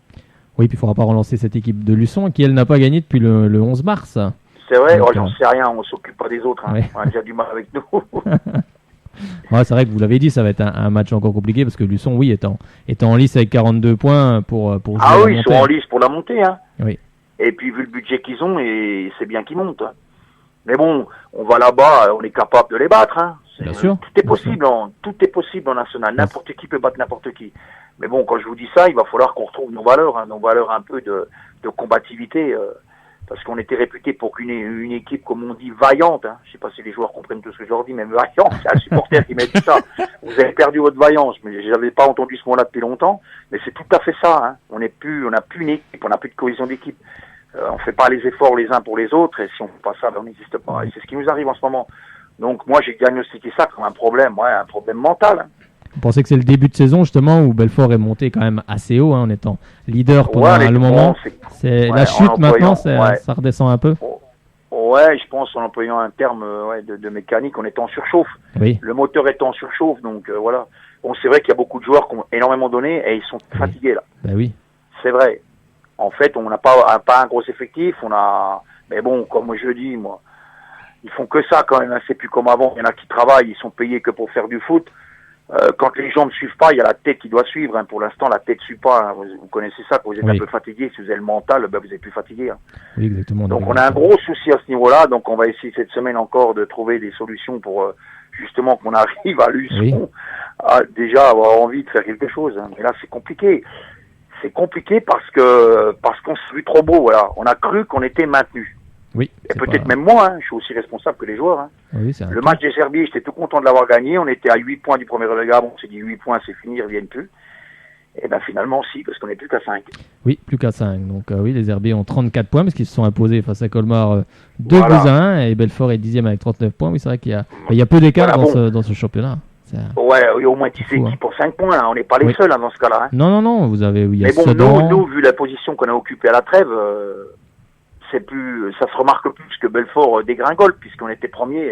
Oui, puis il ne faudra pas relancer cette équipe de Luçon qui, elle, n'a pas gagné depuis le 11 mars. C'est vrai, j'en sais rien, on s'occupe pas des autres, hein. Ouais. On a déjà du mal avec nous. Ouais, c'est vrai que vous l'avez dit, ça va être un match encore compliqué parce que Luçon, oui, est en lice avec 42 points pour ah oui, ils sont en lice pour la montée, hein. Oui. Et puis vu le budget qu'ils ont, et c'est bien qu'ils montent. Hein. Mais bon, on va là-bas, on est capable de les battre, hein. Bien sûr. Tout est possible, tout est possible en national. N'importe qui peut battre n'importe qui. Mais bon, quand je vous dis ça, il va falloir qu'on retrouve nos valeurs un peu de combativité. Parce qu'on était réputé pour une équipe, comme on dit, vaillante. Hein. Je sais pas si les joueurs comprennent tout ce que je leur dis, mais vaillante, c'est un supporter qui m'a dit ça. Vous avez perdu votre vaillance, mais j'avais pas entendu ce mot-là depuis longtemps. Mais c'est tout à fait ça. Hein. On n'a plus une équipe, on n'a plus de cohésion d'équipe. On fait pas les efforts les uns pour les autres, et si on fait pas ça, ben on n'existe pas. Et c'est ce qui nous arrive en ce moment. Donc moi, j'ai diagnostiqué ça comme un problème mental. Hein. Vous pensez que c'est le début de saison justement où Belfort est monté quand même assez haut, hein, en étant leader pendant le moment. C'est la chute maintenant, ça redescend un peu. Ouais, je pense en employant un terme de mécanique, on est en surchauffe. Oui. Le moteur est en surchauffe, donc voilà. Bon, c'est vrai qu'il y a beaucoup de joueurs qui ont énormément donné et ils sont fatigués là. Ben oui. C'est vrai. En fait, on n'a pas un gros effectif, mais bon, comme je dis, moi, ils font que ça quand même. Hein. C'est plus comme avant. Il y en a qui travaillent, ils sont payés que pour faire du foot. Quand les gens ne suivent pas, il y a la tête qui doit suivre. Hein. Pour l'instant, la tête ne suit pas. Hein. Vous connaissez ça, quand vous êtes un peu fatigué, si vous avez le mental, ben vous êtes plus fatigué. Hein. Oui, exactement. Donc on a un gros souci à ce niveau-là. Donc on va essayer cette semaine encore de trouver des solutions pour justement qu'on arrive à Luçon à déjà avoir envie de faire quelque chose. Hein. Mais là, c'est compliqué. C'est compliqué parce qu'on s'est vu trop beau. Voilà, on a cru qu'on était maintenu. Oui. Et peut-être même moi, hein, je suis aussi responsable que les joueurs. Hein. Oui, le match des Serbies, j'étais tout content de l'avoir gagné. On était à 8 points du premier relégable. On s'est dit 8 points, c'est fini, ils ne reviennent plus. Et bien finalement, si, parce qu'on n'est plus qu'à 5. Oui, plus qu'à 5. Donc oui, les Herbiers ont 34 points parce qu'ils se sont imposés face à Colmar 2 buts à 1. Et Belfort est 10e avec 39 points. Oui, c'est vrai qu'il y a peu d'écart dans ce championnat. Ouais, il y a au moins 10 équipes pour 5 points. Là. On n'est pas les seuls dans ce cas-là. Hein. Non, vous avez... Mais bon, nous, vu la position qu'on a occupée à la trêve... ça se remarque plus que Belfort dégringole, puisqu'on était premier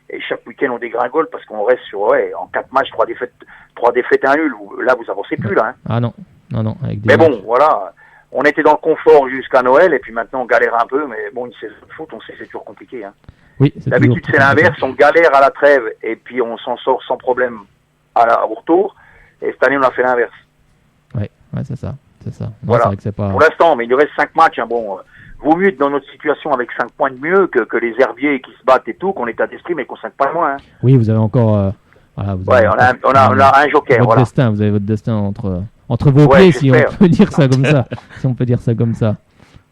et chaque week-end on dégringole parce qu'on reste sur, en 4 matchs, 3 défaites et un nul. Là, vous avancez plus, là. Hein. Ah non. Mais bon, voilà. On était dans le confort jusqu'à Noël et puis maintenant on galère un peu, mais bon, une saison de foot, on sait, c'est toujours compliqué. Hein. Oui, d'habitude, c'est l'inverse. On galère à la trêve et puis on s'en sort sans problème au retour. Et cette année, on a fait l'inverse. Ouais, c'est ça. C'est ça. Non, Voilà. c'est vrai que c'est pas... Pour l'instant, mais il nous reste 5 matchs. Hein. Bon, vaut mieux être dans notre situation avec 5 points de mieux que les herbiers qui se battent et tout, qu'on est état d'esprit, mais qu'on 5 points de moins. Hein. Oui, vous avez encore... voilà, vous Ouais, avez on a un joker. votre Voilà. destin, vous avez votre destin entre vos pieds, si on j'espère. peut dire ça comme ça. Si on peut dire ça comme ça.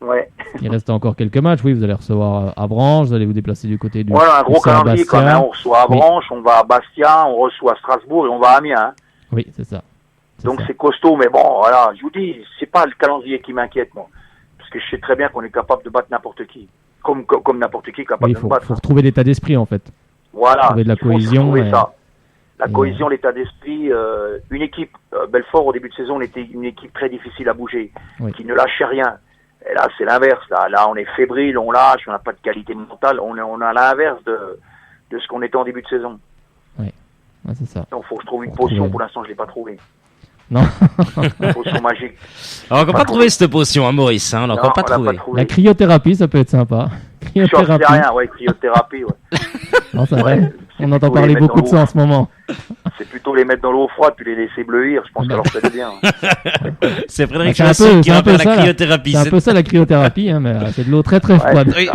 Ouais. Il reste encore quelques matchs. Oui, vous allez recevoir Avranches, vous allez vous déplacer du côté du Voilà, un du gros calendrier Sébastien. quand même. On reçoit Avranches, on va à Bastia, on reçoit Strasbourg et on va à Amiens. Hein. Oui, c'est ça. Donc ça. c'est costaud, mais bon, voilà, je vous dis, c'est pas le calendrier qui m'inquiète, moi. Parce que je sais très bien qu'on est capable de battre n'importe qui. Comme n'importe qui est capable Oui, de nous battre. faut retrouver l'état d'esprit en fait. Voilà. trouver de la il faut cohésion retrouver et- ça. La et- cohésion, l'état d'esprit, une équipe, Belfort au début de saison, on était une équipe très difficile à bouger, Oui. qui ne lâchait rien. Et là, c'est l'inverse. Là, on est fébrile, on lâche, on n'a pas de qualité mentale. On a l'inverse de ce qu'on était en début de saison. Ouais, c'est ça. Donc, faut que je trouve une Faut potion. trouver. Pour l'instant, je l'ai pas trouvée. Non. Une potion magique. Alors, on n'a pas trouvé cette potion, hein, Maurice. Hein, on n'a Non, encore pas on l'a trouvé. pas trouvé. La cryothérapie, ça peut être sympa. J'en sais Cryothérapie. rien, ouais, cryothérapie, ouais. Non, c'est Ouais, vrai. c'est On entend plutôt les parler mettre beaucoup dans de ça en ce moment. C'est plutôt les mettre dans l'eau froide puis les laisser bleuir. Je pense que Bah. alors ça fait bien. C'est Frédéric C'est un peu- Chevassu qui c'est un peu rappelle la ça, là. cryothérapie. C'est un peu ça la cryothérapie, hein, mais c'est de l'eau très très Ouais. froide. Oui,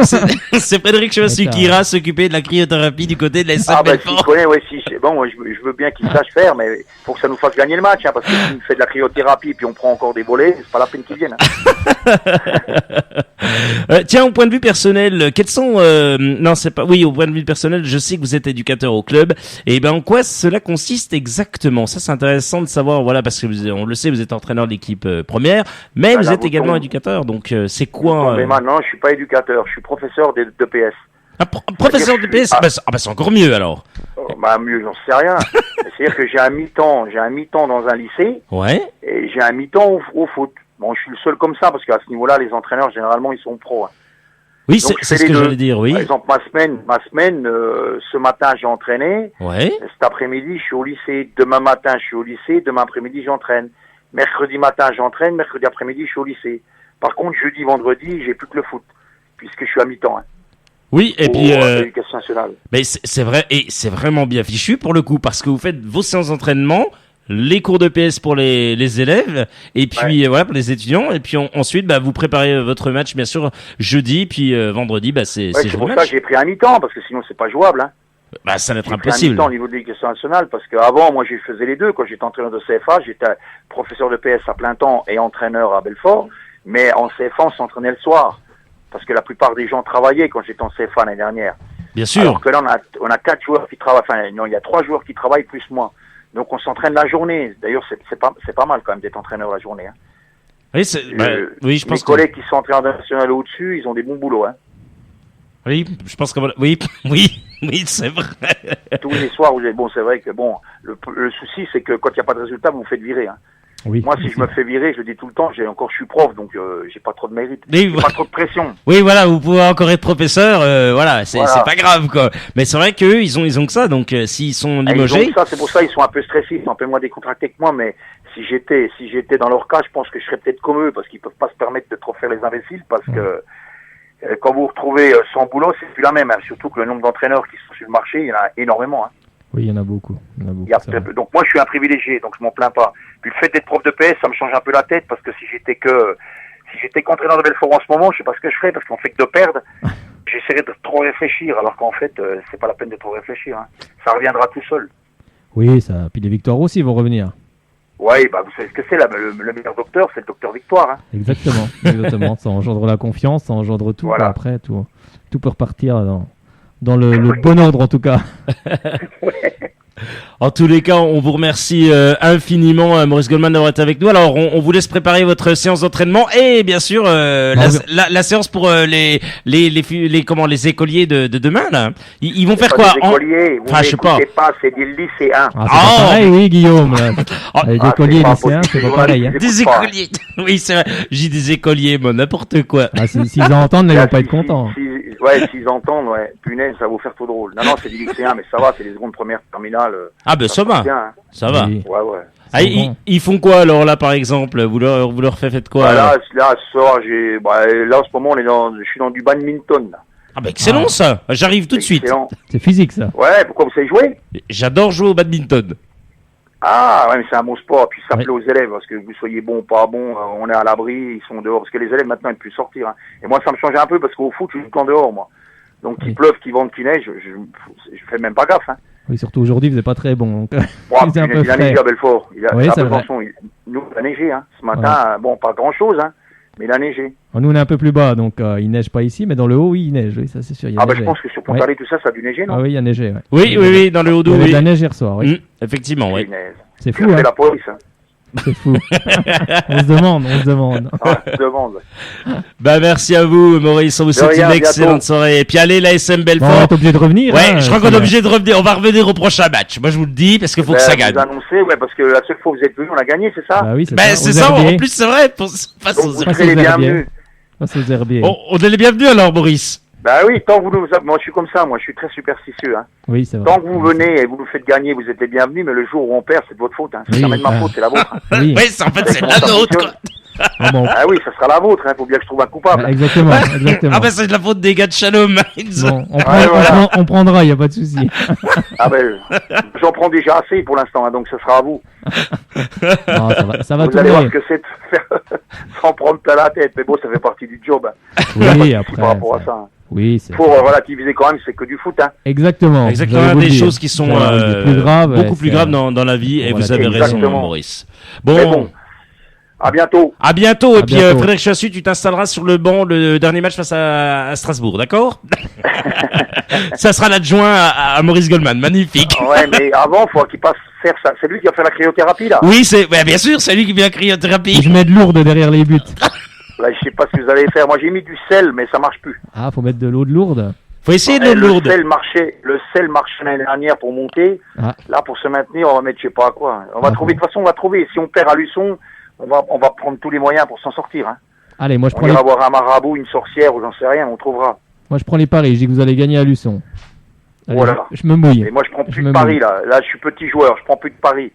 c'est Frédéric Chevassu Ouais, ça- qui ira s'occuper de la cryothérapie du côté de la SF Ah, bah, Belfort. s'il connaît, ouais, si, bon, moi, je veux bien qu'il sache faire, mais faut que ça nous fasse gagner le match, hein, parce que s'il fait de la cryothérapie puis on prend encore des volets, c'est pas la peine qu'il vienne. Hein. Tiens, au point de vue personnel, quels sont non, c'est pas. Oui, au point de vue personnel, je sais que vous êtes éducateur au club. Et ben, en quoi cela consiste exactement? Ça, c'est intéressant de savoir. Voilà, parce que on le sait, vous êtes entraîneur de l'équipe première, mais Ah, vous là, êtes vous également tombez. éducateur. Donc, c'est quoi Mais maintenant, je suis pas éducateur, je suis professeur de PS. professeur de PS? Ah. Bah, c'est encore mieux alors. Oh, bah, mieux, j'en sais rien. C'est-à-dire que j'ai un mi-temps dans un lycée Ouais. et j'ai un mi-temps au foot. Bon, je suis le seul comme ça, parce qu'à ce niveau-là, les entraîneurs, généralement, ils sont pros. Hein. Oui, Donc, c'est je fais ce les que deux. j'allais dire. Oui. Par exemple, ma semaine, ce matin, j'ai entraîné. Ouais. Cet après-midi, je suis au lycée. Demain matin, je suis au lycée. Demain après-midi, j'entraîne. Mercredi matin, j'entraîne. Mercredi après-midi, je suis au lycée. Par contre, jeudi, vendredi, j'ai plus que le foot, puisque je suis à mi-temps. Hein, Oui, et pour puis. l'éducation nationale. Mais c'est vrai, et c'est vraiment bien fichu pour le coup, parce que vous faites vos séances d'entraînement, les cours de PS pour les élèves, et puis voilà, pour les étudiants, et puis ensuite, bah, vous préparez votre match, bien sûr, jeudi, puis vendredi, bah, c'est Ouais, c'est jouer pour le ça match. que j'ai pris un mi-temps, parce que sinon, c'est pas jouable. Hein. Bah, ça va être J'ai pris un impossible. mi-temps au niveau de l'éducation nationale, parce qu'avant, moi, je faisais les deux. Quand j'étais entraîneur de CFA, j'étais professeur de PS à plein temps et entraîneur à Belfort. Mais en CFA, on s'entraînait le soir. Parce que la plupart des gens travaillaient quand j'étais en CFA l'année dernière. Bien sûr. Alors que là, on a 4 joueurs qui travaillent. Enfin, non, il y a 3 joueurs qui travaillent plus moi. Donc, on s'entraîne la journée. D'ailleurs, c'est pas mal quand même d'être entraîneur la journée. Hein. Oui, oui, je pense Mes collègues qui sont entraîneurs nationaux au-dessus, ils ont des bons boulots. Hein. oui, je pense que oui, oui, c'est vrai. Tous les soirs, bon, c'est vrai que bon, le souci, c'est que quand il n'y a pas de résultat, vous vous faites virer. Hein. Oui. Moi, si je me fais virer, je le dis tout le temps, je suis prof, donc j'ai pas trop de mérite, Mais j'ai pas trop de pression. Oui, voilà, vous pouvez encore être professeur, voilà, c'est pas grave, quoi. Mais c'est vrai qu'eux, ils ont que ça, donc s'ils sont limogés. Ça, c'est pour ça, ils sont un peu stressés, ils sont un peu moins décontractés que moi, mais si j'étais dans leur cas, je pense que je serais peut-être comme eux, parce qu'ils peuvent pas se permettre de trop faire les imbéciles, parce que quand vous vous retrouvez sans boulot, c'est plus la même, hein, surtout que le nombre d'entraîneurs qui sont sur le marché, il y en a énormément. Hein. Oui, il y en a beaucoup. Donc moi, je suis un privilégié, donc je m'en plains pas. Puis le fait d'être prof de PS, ça me change un peu la tête, parce que si j'étais qu'entraîneur de Belfort en ce moment, je sais pas ce que je ferais, parce qu'on fait que de perdre. J'essaierais de trop réfléchir, alors qu'en fait, c'est pas la peine de trop réfléchir. Hein. Ça reviendra tout seul. Oui, ça. Puis les victoires aussi vont revenir. Ouais, bah vous savez ce que c'est, là, le meilleur docteur, c'est le docteur Victoire. Hein. Exactement, exactement. Ça engendre la confiance, ça engendre tout. Voilà. Après, tout peut repartir dans le bon ordre en tout cas. En tous les cas, on vous remercie infiniment, Maurice Goldman, d'avoir été avec nous. Alors, on vous laisse préparer votre séance d'entraînement et bien sûr la séance pour les écoliers de demain là. Ils vont faire quoi? Les écoliers, vous je sais n'écoutez pas, c'est des lycéens. Ah, c'est pas pareil, oui, Guillaume. Là. Les écoliers c'est pas lycéens, c'est possible. pas pareil. Hein. Des écoliers. Oui, c'est vrai. J'ai des écoliers, moi, n'importe quoi. Ah, s'ils entendent, ils vont pas être contents. S'ils entendent, ouais, punaise, ça va vous faire tout drôle. Non, c'est des lycéens, mais ça va, c'est les secondes premières terminales. Ah ben ça va, bien, hein. ça va. Oui. Ouais. Ah, ils font quoi alors là par exemple? Vous leur faites quoi? Là, ce soir, là en ce moment, je suis dans du badminton. Là. Ah bah excellent ça. J'arrive tout de suite. Excellent. C'est physique ça. Ouais, pourquoi vous savez jouer? J'adore jouer au badminton. Ah, ouais, mais c'est un bon sport. Puis ça plaît aux élèves, parce que vous soyez bon ou pas bon, on est à l'abri, ils sont dehors. Parce que les élèves, maintenant, ils ne peuvent plus sortir. Hein. Et moi, ça me changeait un peu, parce qu'au foot, je joue qu'en dehors, moi. Donc, qu'il pleuve, qu'il vente, qu'il neige, je fais même pas gaffe. Hein. Oui, surtout aujourd'hui, vous n'êtes pas très bon. Donc, il a neigé à Belfort. Nous, il a neigé. Hein. Ce matin, bon, pas grand-chose, hein, mais il a neigé. Nous, on est un peu plus bas, donc il neige pas ici, mais dans le haut, oui, il neige. Oui, ça, c'est sûr. Je pense que sur Pontarlier, tout ça, ça a dû neiger, non? Ah oui, il y a neigé. Ouais. Oui, dans le Haut-Doubs. Il y avait de la neige hier soir, oui. Effectivement, oui. C'est fou, hein. C'est la police, hein. C'est fou. on se demande. On se demande. Bah, merci à vous, Maurice. On vous souhaite une excellente soirée. Et puis, allez, la SM Belfort. On est obligé de revenir. Ouais, je crois qu'on est obligé de revenir. On va revenir au prochain match. Moi, je vous le dis, parce qu'il faut que ça gagne. Vous annoncez, parce que la seule fois où vous êtes venu, on a gagné, c'est ça? Bah oui, c'est ça. En plus, c'est vrai. Vous serez les bienvenus. On est les bienvenus, alors, Maurice. Bah oui, tant que vous nous... Moi, je suis comme ça, moi, je suis très superstitieux. Hein. Oui, c'est vrai. Tant que vous venez et vous nous faites gagner, vous êtes les bienvenus, mais le jour où on perd, c'est de votre faute. Hein. C'est jamais de ma faute, c'est la vôtre. Hein. Oui, en fait, c'est la nôtre, quoi. Ah oui, ça sera la vôtre, hein. Faut bien que je trouve un coupable. Exactement. Ah ben, c'est de la faute des gars de Shalom. Bon, on prendra, il n'y a pas de souci. Ah ben, j'en prends déjà assez pour l'instant, hein, donc ce sera à vous. Non, ça va vous allez voir ce que c'est de faire sans prendre plein la tête, mais bon, ça fait partie du job. Hein. Oui, après. Par rapport à ça. Hein. Oui, faut relativiser quand même, c'est que du foot. Hein. Exactement. Des choses qui sont plus graves, beaucoup plus graves dans la vie, et vous avez raison, Maurice. Bon. À bientôt. À bientôt. Et puis, Frédéric Chassu, tu t'installeras sur le banc le dernier match face à Strasbourg, d'accord? Ça sera l'adjoint à Maurice Goldman. Magnifique. Ouais, mais avant, faut qu'il passe faire ça. C'est lui qui va faire la cryothérapie, là. Oui, bien sûr, c'est lui qui fait la cryothérapie. Je mets de lourde derrière les buts. Là, je sais pas ce que vous allez faire. Moi, j'ai mis du sel, mais ça marche plus. Ah, faut mettre de l'eau de lourde. Faut essayer de l'eau de lourde. Le sel marchait l'année dernière pour monter. Ah. Là, pour se maintenir, on va mettre je sais pas quoi. On va trouver, de toute façon, on va trouver. Si on perd à Luçon, on va prendre tous les moyens pour s'en sortir. Hein. Allez, moi je prends. On ira voir un marabout, une sorcière, ou j'en sais rien, on trouvera. Moi je prends les paris, je dis que vous allez gagner à Luçon. Allez, voilà. Je me mouille. Et moi je prends plus de paris là. Là je suis petit joueur, je prends plus de paris.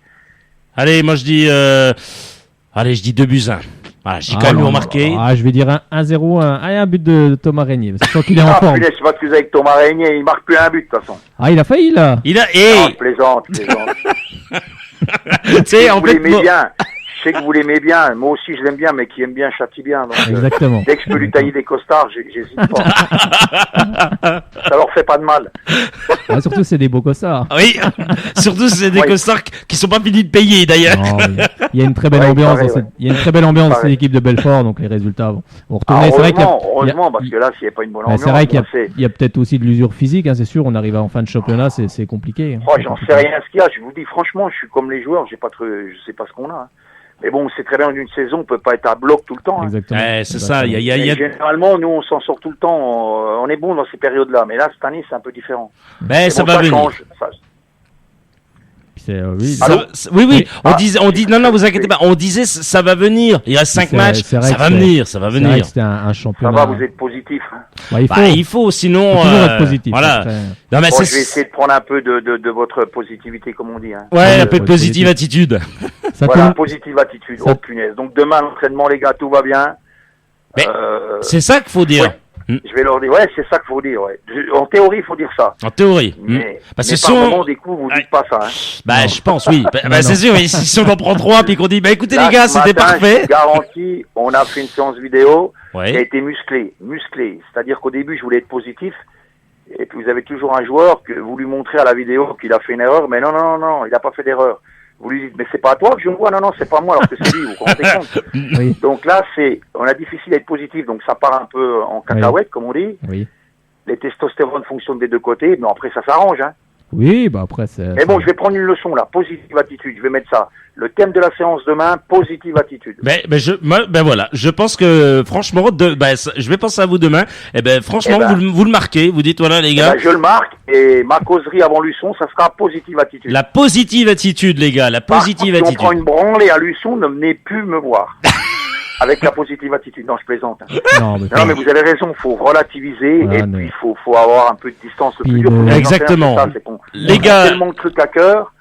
Allez, moi je dis 2-1. Voilà, j'ai quand même remarqué. Je vais dire un 1-0, un but de Thomas Régnier. C'est sûr qu'il est en forme. Je sais pas ce que vous avez avec Thomas Régnier, il marque plus un but de toute façon. Ah, il a failli là. Non, plaisante. Tu sais, en fait, je sais que vous l'aimez bien, moi aussi je l'aime bien, mais qui aime bien châtie bien. Donc, exactement. Dès que je peux lui tailler des costards, j'hésite pas. Ça leur fait pas de mal. Ah, surtout c'est des beaux costards. Oui, surtout c'est des costards qui sont pas finis de payer d'ailleurs. Il y a une très belle ambiance. Il y a une très belle ambiance dans cette équipe de Belfort, donc les résultats vont retourner. Heureusement, parce que là, s'il n'y a pas une bonne ambiance, c'est vrai qu'il y a peut-être aussi de l'usure physique, hein, c'est sûr. On arrive en fin de championnat, c'est compliqué. J'en sais rien ce qu'il y a. Je vous dis franchement, je suis comme les joueurs, je sais pas ce qu'on a. Hein. Mais bon, c'est très bien, d'une saison, on peut pas être à bloc tout le temps. Hein. Exactement. C'est ça. Généralement, nous, on s'en sort tout le temps. On est bon dans ces périodes-là. Mais là, cette année, c'est un peu différent. Ça va venir. Change. Oui. On dit non, vous inquiétez pas. On disait ça va venir. Il reste 5 matchs. Ça va venir. C'était un championnat. Ça va, vous êtes positif. Hein. Il faut, sinon. Faut toujours être positif. Voilà. Non, mais je vais essayer de prendre un peu de votre positivité, comme on dit. Hein. Ouais, un peu de positive attitude. Voilà, positive attitude. Oh punaise. Donc demain, l'entraînement, les gars, tout va bien. Mais c'est ça qu'il faut dire. Ouais. Je vais leur dire, c'est ça qu'il faut dire, En théorie, il faut dire ça. En théorie. Parce que par moment, des coups, vous dites pas ça, hein. Je pense, oui. C'est sûr, si on en prend 3, puis qu'on dit, écoutez les gars, c'était parfait. Je garantis, on a fait une séance vidéo qui a été musclée. C'est-à-dire qu'au début, je voulais être positif. Et puis, vous avez toujours un joueur que vous lui montrez à la vidéo qu'il a fait une erreur. Mais non, il n'a pas fait d'erreur. Vous lui dites, mais c'est pas toi que je vois, non, c'est pas moi, alors que c'est lui, vous vous rendez compte. Oui. Donc là, on a difficile à être positif, donc ça part un peu en cacahuète, comme on dit. Oui. Les testostérones fonctionnent des deux côtés, mais après, ça s'arrange, hein. Oui, après, c'est... Mais bon, je vais prendre une leçon, là, positive attitude, je vais mettre ça. Le thème de la séance demain, positive attitude. Voilà, je pense que, franchement, je vais penser à vous demain. Franchement, vous le marquez, vous dites, voilà, les gars. Je le marque, et ma causerie avant Luçon, ça sera positive attitude. La positive attitude, les gars, la positive attitude. Si on prend une branlée à Luçon, ne venez plus me voir. Avec la positive attitude. Non, je plaisante. Non, mais vous avez raison, faut relativiser, et puis il faut avoir un peu de distance. Le plus dur, exactement. Les gars, on a tellement de trucs à cœur,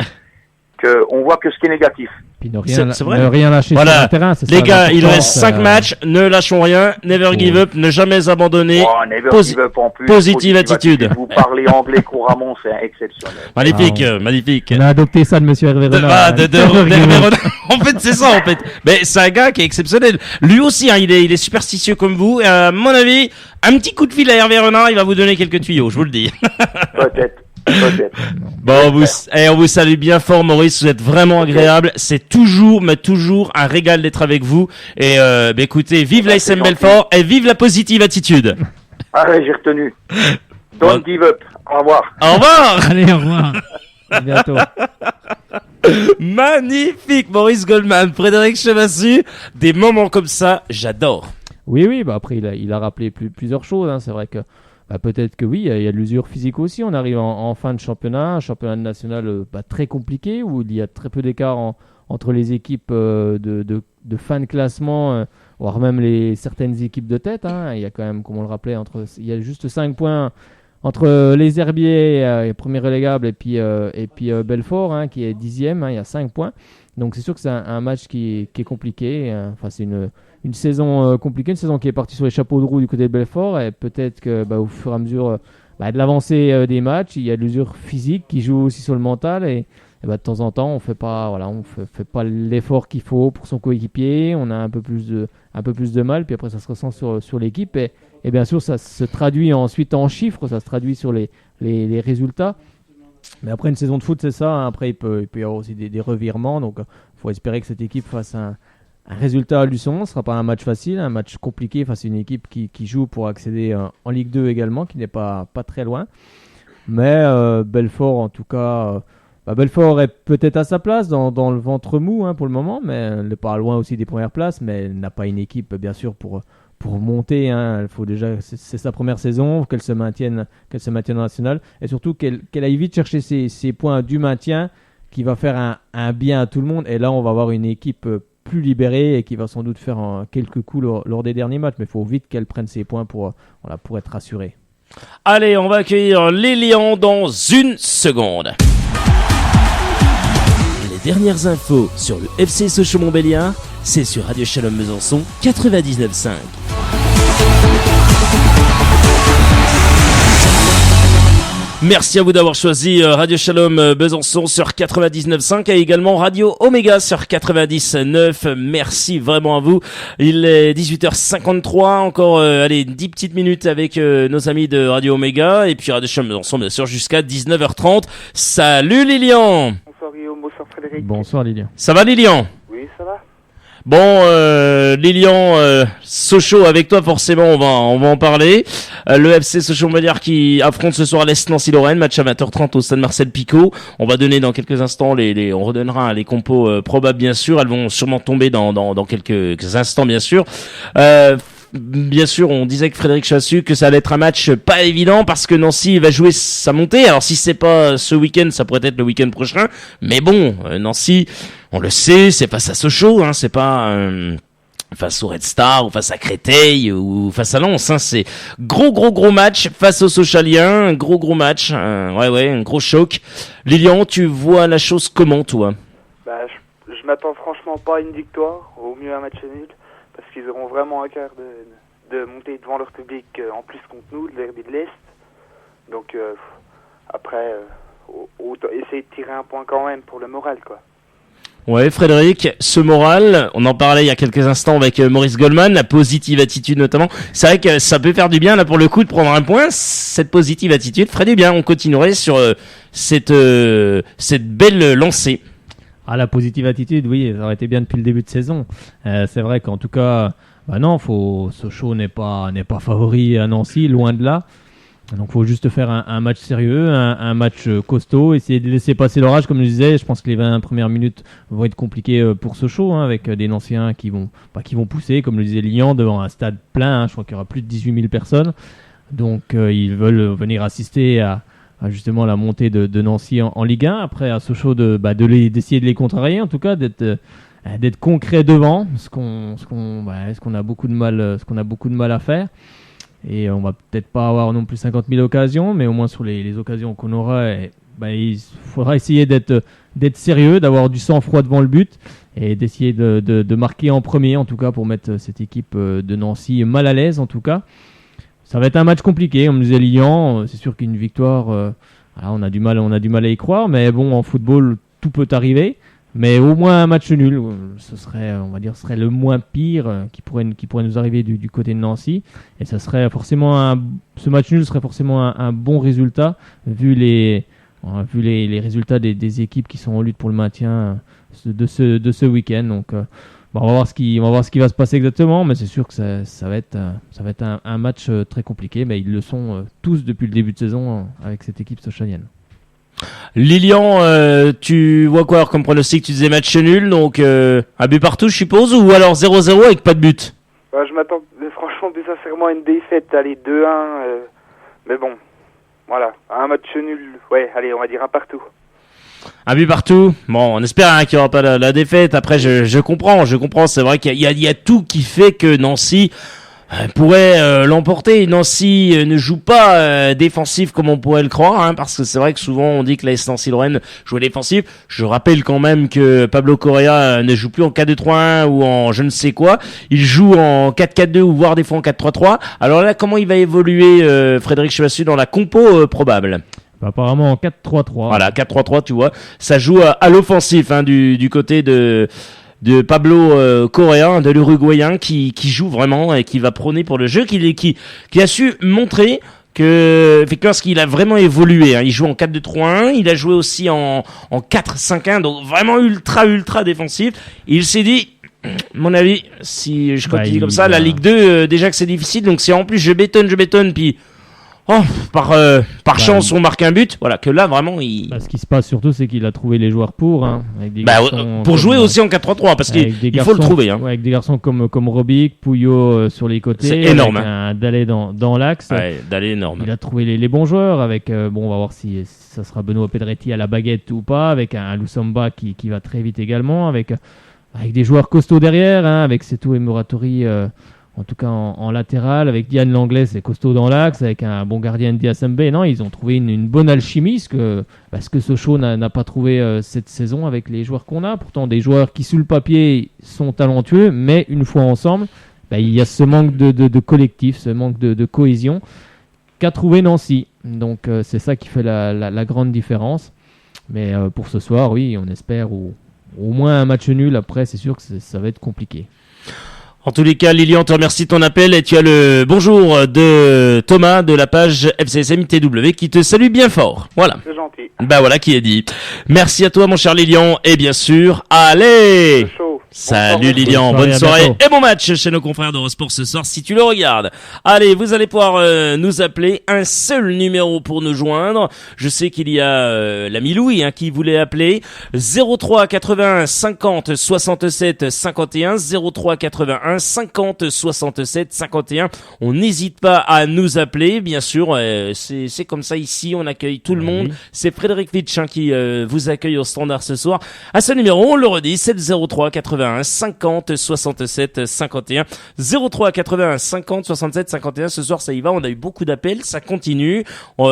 qu'on voit que ce qui est négatif. Puis ne C'est vrai. rien lâcher Voilà. sur le terrain. C'est Les ça, gars, il l'important, reste 5 matchs, ne lâchons rien, never give up, ne jamais abandonner. Oh, never give up en plus. Positive attitude. Vous parlez anglais couramment, c'est exceptionnel. Magnifique, magnifique. On a adopté ça de Monsieur Hervé Renard. Hervé Renard. En fait, c'est ça, en fait. Mais c'est un gars qui est exceptionnel. Lui aussi, hein, il est superstitieux comme vous. Et à mon avis, un petit coup de fil à Hervé Renard, il va vous donner quelques tuyaux, je vous le dis. Peut-être. Bon, on vous salue bien fort, Maurice. Vous êtes vraiment agréable. C'est toujours, mais toujours un régal d'être avec vous. Et écoutez, vive la SM Belfort et vive la positive attitude. Ah ouais, j'ai retenu. Don't give up. Au revoir. Au revoir. Allez, au revoir. À bientôt. Magnifique, Maurice Goldman, Frédéric Chevassu. Des moments comme ça, j'adore. Oui, bah après il a rappelé plusieurs choses. Hein. C'est vrai que peut-être que oui, il y a de l'usure physique aussi. On arrive en fin de championnat, un championnat national très compliqué où il y a très peu d'écart entre les équipes de fin de classement, voire même certaines équipes de tête. Hein. Il y a quand même, comme on le rappelait, il y a juste 5 points entre les Herbiers, premier relégable, et puis Belfort, hein, qui est 10e. Hein, il y a 5 points. Donc c'est sûr que c'est un match qui est compliqué. Enfin, c'est une saison compliquée, une saison qui est partie sur les chapeaux de roue du côté de Belfort, et peut-être que au fur et à mesure de l'avancée des matchs, il y a de l'usure physique qui joue aussi sur le mental, et de temps en temps on fait pas l'effort qu'il faut pour son coéquipier, on a un peu plus de mal, puis après ça se ressent sur l'équipe, et bien sûr ça se traduit ensuite en chiffres, ça se traduit sur les résultats. Mais après une saison de foot, c'est ça, hein. Après il peut y avoir aussi des revirements, donc il faut espérer que cette équipe fasse un résultat à Luçon. Ce ne sera pas un match facile, un match compliqué face à une équipe qui joue pour accéder en Ligue 2 également, qui n'est pas très loin. Mais Belfort, en tout cas, Belfort est peut-être à sa place dans le ventre mou, hein, pour le moment, mais elle n'est pas loin aussi des premières places, mais elle n'a pas une équipe, bien sûr, pour monter. Hein. Il faut déjà, c'est sa première saison, qu'elle se maintienne en national, et surtout qu'elle aille vite chercher ses points du maintien, qui va faire un bien à tout le monde. Et là, on va avoir une équipe plus libérée et qui va sans doute faire quelques coups lors des derniers matchs, mais il faut vite qu'elle prenne ses points pour être rassurée. Allez, on va accueillir les Lions dans une seconde. Les dernières infos sur le FC Sochaux-Montbéliard, c'est sur Radio Shalom Besançon 99.5. Merci à vous d'avoir choisi Radio Shalom Besançon sur 99.5 et également Radio Omega sur 90.9. Merci vraiment à vous. Il est 18h53, encore 10 petites minutes avec nos amis de Radio Omega et puis Radio Shalom Besançon bien sûr jusqu'à 19h30. Salut Lilian. Bonsoir Guillaume, bonsoir Frédéric. Bonsoir Lilian. Ça va Lilian? Oui, ça va. Bon, Lilian, Sochaux avec toi forcément, on va en parler. Le FC Sochaux-Montbéliard qui affronte ce soir l'Est Nancy-Lorraine, match à 20h30 au stade Marcel Picot. On va donner dans quelques instants on redonnera les compos probables bien sûr. Elles vont sûrement tomber dans quelques instants bien sûr. Bien sûr, on disait que Frédéric Chassu que ça allait être un match pas évident parce que Nancy va jouer sa montée. Alors si c'est pas ce week-end, ça pourrait être le week-end prochain. Mais bon, Nancy, on le sait, c'est face à Sochaux, hein, c'est pas face au Red Star ou face à Créteil ou face à Lens. Hein, c'est gros match face aux Sochaliens, un gros match, un gros choc. Lilian, tu vois la chose comment toi? Je m'attends franchement pas à une victoire, au mieux un match nul. Parce qu'ils auront vraiment à cœur de monter devant leur public en plus contre nous, le derby de l'Est. Donc après, essayer de tirer un point quand même pour le moral, quoi. Ouais, Frédéric, ce moral, on en parlait il y a quelques instants avec Maurice Goldman, la positive attitude notamment. C'est vrai que ça peut faire du bien là pour le coup de prendre un point. Cette positive attitude ferait du bien. On continuerait sur cette belle lancée. Ah, la positive attitude, oui, ça aurait été bien depuis le début de saison. C'est vrai qu'en tout cas, Sochaux n'est pas favori à Nancy, loin de là. Donc il faut juste faire un match sérieux, un match costaud, essayer de laisser passer l'orage, comme je disais. Je pense que les 20 premières minutes vont être compliquées pour Sochaux, hein, avec des Nanciens qui vont pousser, comme le disait Lilian, devant un stade plein. Hein, je crois qu'il y aura plus de 18 000 personnes. Donc ils veulent venir assister à justement la montée de Nancy en Ligue 1. Après à Sochaux d'essayer de les contrarier, en tout cas d'être concret devant, ce qu'on a beaucoup de mal à faire. Et on va peut-être pas avoir non plus 50 000 occasions, mais au moins sur les occasions qu'on aura, il faudra essayer d'être sérieux, d'avoir du sang-froid devant le but et d'essayer de marquer en premier, en tout cas pour mettre cette équipe de Nancy mal à l'aise en tout cas. Ça va être un match compliqué, on me disait Lyon, c'est sûr qu'une victoire, on a du mal à y croire, mais bon, en football, tout peut arriver. Mais au moins un match nul, ce serait le moins pire qui pourrait nous arriver du côté de Nancy. Et ça serait forcément ce match nul serait forcément un bon résultat vu les résultats des équipes qui sont en lutte pour le maintien de ce week-end. Donc on va voir ce qui va se passer exactement, mais c'est sûr que ça va être un match très compliqué. Mais ils le sont tous depuis le début de saison avec cette équipe sochalienne. Lilian, tu vois quoi comme pronostic? Tu disais match nul, donc un but partout, je suppose, ou alors 0-0 avec pas de but? Je m'attends franchement plus sincèrement à une défaite, allez 2-1, mais bon, voilà, un match nul, ouais, allez, on va dire un partout. Un but partout. Bon, on espère qu'il n'y aura pas la défaite. Après, je comprends, c'est vrai qu'il y a tout qui fait que Nancy pourrait l'emporter. Nancy ne joue pas défensif comme on pourrait le croire, parce que c'est vrai que souvent on dit que l'AS Nancy-Lorraine joue défensif. Je rappelle quand même que Pablo Correa ne joue plus en 4-2-3-1 ou en je ne sais quoi. Il joue en 4-4-2 ou voire des fois en 4-3-3. Alors là, comment il va évoluer Frédéric Chevassu dans la compo probable? Apparemment en 4-3-3. Voilà, 4-3-3, tu vois. Ça joue à l'offensif du côté de Pablo Correa, de l'Uruguayen qui joue vraiment et qui va prôner pour le jeu, qui a su montrer que effectivement ce qu'il a vraiment évolué. Il joue en 4-2-3-1, il a joué aussi en 4-5-1, donc vraiment ultra défensif. Il s'est dit, mon avis, si je continue comme ça, la Ligue 2 déjà que c'est difficile, donc si en plus je bétonne puis par chance on marque un but, voilà, que là vraiment ce qui se passe surtout c'est qu'il a trouvé les joueurs avec des pour jouer aussi en 4-3-3 parce qu'il faut le trouver avec des garçons comme Robic, Pouillot sur les côtés, c'est énorme, un Dalé dans l'axe. Dalé énorme. Il a trouvé les bons joueurs avec on va voir si ça sera Benoît Pedretti à la baguette ou pas, avec un Lusamba qui va très vite également, avec des joueurs costauds derrière, avec Setou et Muratori en tout cas en latéral, avec Diane Langlais, c'est costaud dans l'axe, avec un bon gardien Diasembe. Non, ils ont trouvé une bonne alchimie, parce que Sochaux n'a pas trouvé cette saison avec les joueurs qu'on a. Pourtant, des joueurs qui, sous le papier, sont talentueux, mais une fois ensemble, il y a ce manque de collectif, ce manque de cohésion qu'a trouvé Nancy. Donc, c'est ça qui fait la grande différence. Mais pour ce soir, oui, on espère au moins un match nul. Après, c'est sûr que ça va être compliqué. En tous les cas, Lilian, te remercie de ton appel et tu as le bonjour de Thomas de la page FCSM ITW qui te salue bien fort. Voilà. C'est gentil. Voilà qui est dit. Merci à toi, mon cher Lilian, et bien sûr, allez! Salut Lilian, bonne soirée et bon match chez nos confrères d'Eurosport ce soir si tu le regardes. Allez, vous allez pouvoir nous appeler, un seul numéro pour nous joindre. Je sais qu'il y a l'ami Louis qui voulait appeler 03 81 50 67 51 03 81 50 67 51. On n'hésite pas à nous appeler, bien sûr, c'est comme ça ici, on accueille tout le monde. Oui. C'est Frédéric Vitch qui vous accueille au standard ce soir. À ce numéro, on le redit, c'est le 03 81 50 67 51 03 81 50 67 51. Ce soir ça y va, on a eu beaucoup d'appels, ça continue,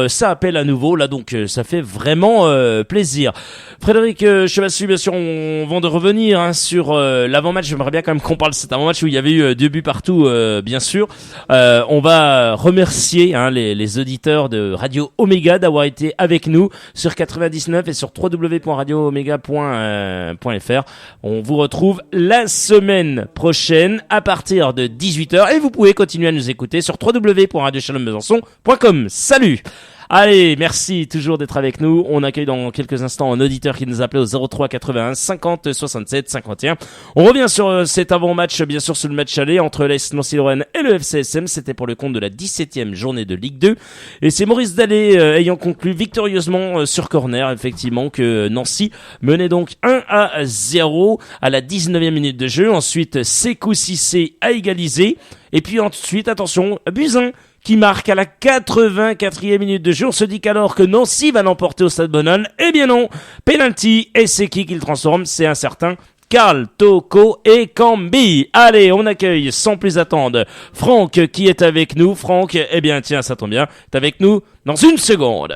ça appelle à nouveau là, donc ça fait vraiment plaisir. Frédéric Chevassu, bien sûr, on va de revenir sur l'avant-match. J'aimerais bien quand même qu'on parle de cet avant-match où il y avait eu 2 buts partout, bien sûr. On va remercier les auditeurs de Radio Omega d'avoir été avec nous sur 99 et sur www.radioomega.fr. On vous retrouve la semaine prochaine à partir de 18h et vous pouvez continuer à nous écouter sur www.radiochalombesançon.com. Salut! Allez, merci toujours d'être avec nous. On accueille dans quelques instants un auditeur qui nous appelait au 03 81 50 67 51. On revient sur cet avant-match, bien sûr, sur le match aller entre l'AS Nancy-Lorraine et le FCSM. C'était pour le compte de la 17e journée de Ligue 2. Et c'est Maurice Dalé ayant conclu victorieusement sur corner, effectivement, que Nancy menait donc 1-0 à la 19e minute de jeu. Ensuite, Sékou Cissé a égalisé. Et puis ensuite, attention, Buzyn qui marque à la 84e minute de jeu. On se dit qu'alors que Nancy va l'emporter au Stade Bonal, eh bien non, penalty, et c'est qui le transforme? C'est un certain Karl Toko et Cambi. Allez, on accueille sans plus attendre Franck qui est avec nous. Franck, eh bien tiens, ça tombe bien, t'es avec nous dans une seconde.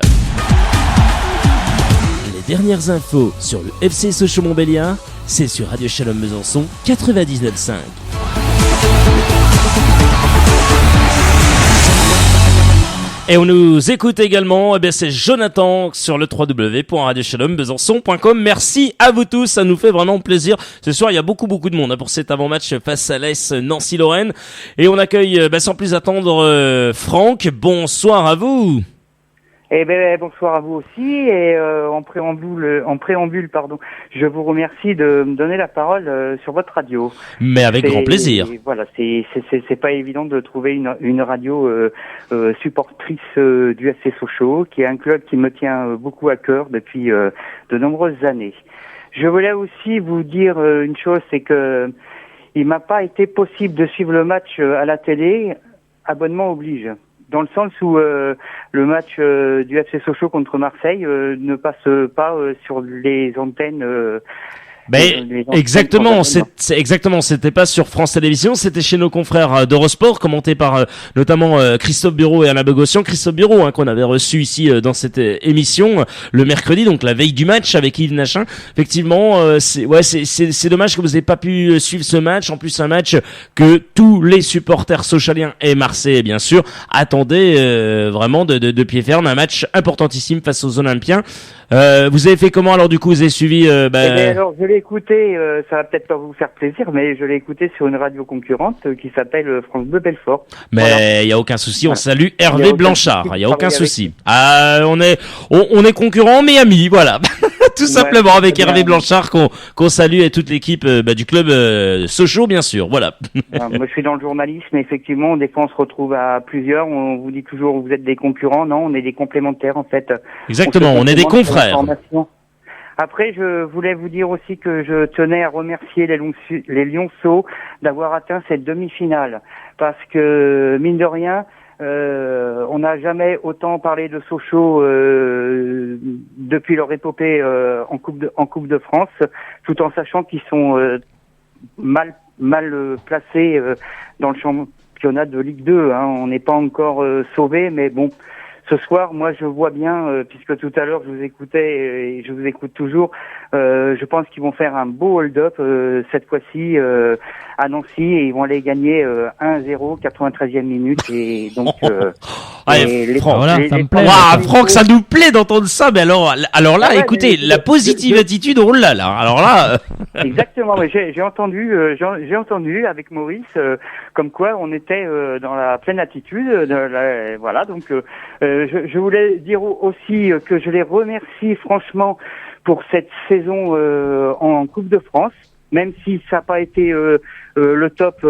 Les dernières infos sur le FC Sochaux-Montbéliard, c'est sur Radio Shalom Besançon 99.5. Et on nous écoute également, c'est Jonathan sur le www.radioshalombesançon.com. Merci à vous tous, ça nous fait vraiment plaisir. Ce soir, il y a beaucoup de monde pour cet avant-match face à l'AS Nancy-Lorraine. Et on accueille, sans plus attendre, Franck. Bonsoir à vous. Eh ben bonsoir à vous aussi et en préambule, je vous remercie de me donner la parole sur votre radio. Mais avec grand plaisir. Voilà, c'est pas évident de trouver une radio supportrice du FC Sochaux, qui est un club qui me tient beaucoup à cœur depuis de nombreuses années. Je voulais aussi vous dire une chose, c'est que il m'a pas été possible de suivre le match à la télé, abonnement oblige. Dans le sens où le match du FC Sochaux contre Marseille ne passe pas sur les antennes. Exactement, c'était pas sur France Télévisions, c'était chez nos confrères d'Eurosport, commenté par notamment Christophe Bureau et Alain Bogossian. Christophe Bureau, qu'on avait reçu ici dans cette émission le mercredi, donc la veille du match avec Yves Nachin. Effectivement, c'est dommage que vous n'ayez pas pu suivre ce match. En plus, un match que tous les supporters sochaliens et marseillais, bien sûr, attendaient vraiment de pied ferme, un match importantissime face aux Olympiens. Vous avez fait comment alors du coup? Vous avez suivi alors je l'ai écouté, ça va peut-être pas vous faire plaisir, mais je l'ai écouté sur une radio concurrente qui s'appelle France Bleu Belfort. Mais il y a aucun souci, on salue Hervé Blanchard, il y a aucun souci. On est concurrents mais amis, voilà. Tout simplement avec Hervé Blanchard qu'on salue et toute l'équipe du club Sochaux bien sûr, voilà. Moi je suis dans le journalisme, effectivement, des fois on se retrouve à plusieurs, on vous dit toujours vous êtes des concurrents, non, on est des complémentaires en fait. Exactement, on est des confrères. Après, je voulais vous dire aussi que je tenais à remercier les Lionceaux d'avoir atteint cette demi-finale, parce que mine de rien, on n'a jamais autant parlé de Sochaux depuis leur épopée en Coupe de France, tout en sachant qu'ils sont mal placés dans le championnat de Ligue 2. On n'est pas encore sauvés, mais bon. Ce soir, moi, je vois bien, puisque tout à l'heure, je vous écoutais et je vous écoute toujours, je pense qu'ils vont faire un beau hold-up cette fois-ci à Nancy et ils vont aller gagner 1-0, 93e minute. Et donc, Franck, ça nous plaît d'entendre ça, mais alors là, écoutez, la positive attitude, oh là là, alors là... Exactement, mais j'ai entendu avec Maurice comme quoi on était dans la pleine attitude, voilà, donc je voulais dire aussi que je les remercie franchement pour cette saison en Coupe de France, même si ça n'a pas été le top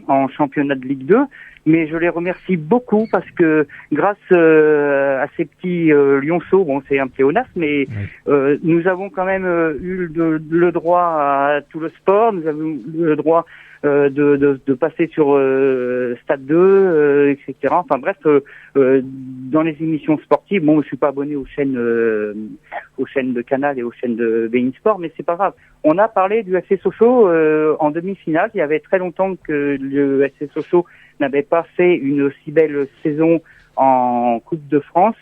en championnat de Ligue 2, mais je les remercie beaucoup parce que grâce à ces petits lionceaux, bon c'est un pléonasme, mais nous avons quand même eu le droit à tout le sport, nous avons eu le droit de passer sur Stade 2, etc. Enfin bref, dans les émissions sportives, bon, je suis pas abonné aux chaînes de Canal et aux chaînes de beIN Sport, mais c'est pas grave. On a parlé du FC Sochaux en demi-finale. Il y avait très longtemps que le FC Sochaux n'avait pas fait une aussi belle saison en Coupe de France.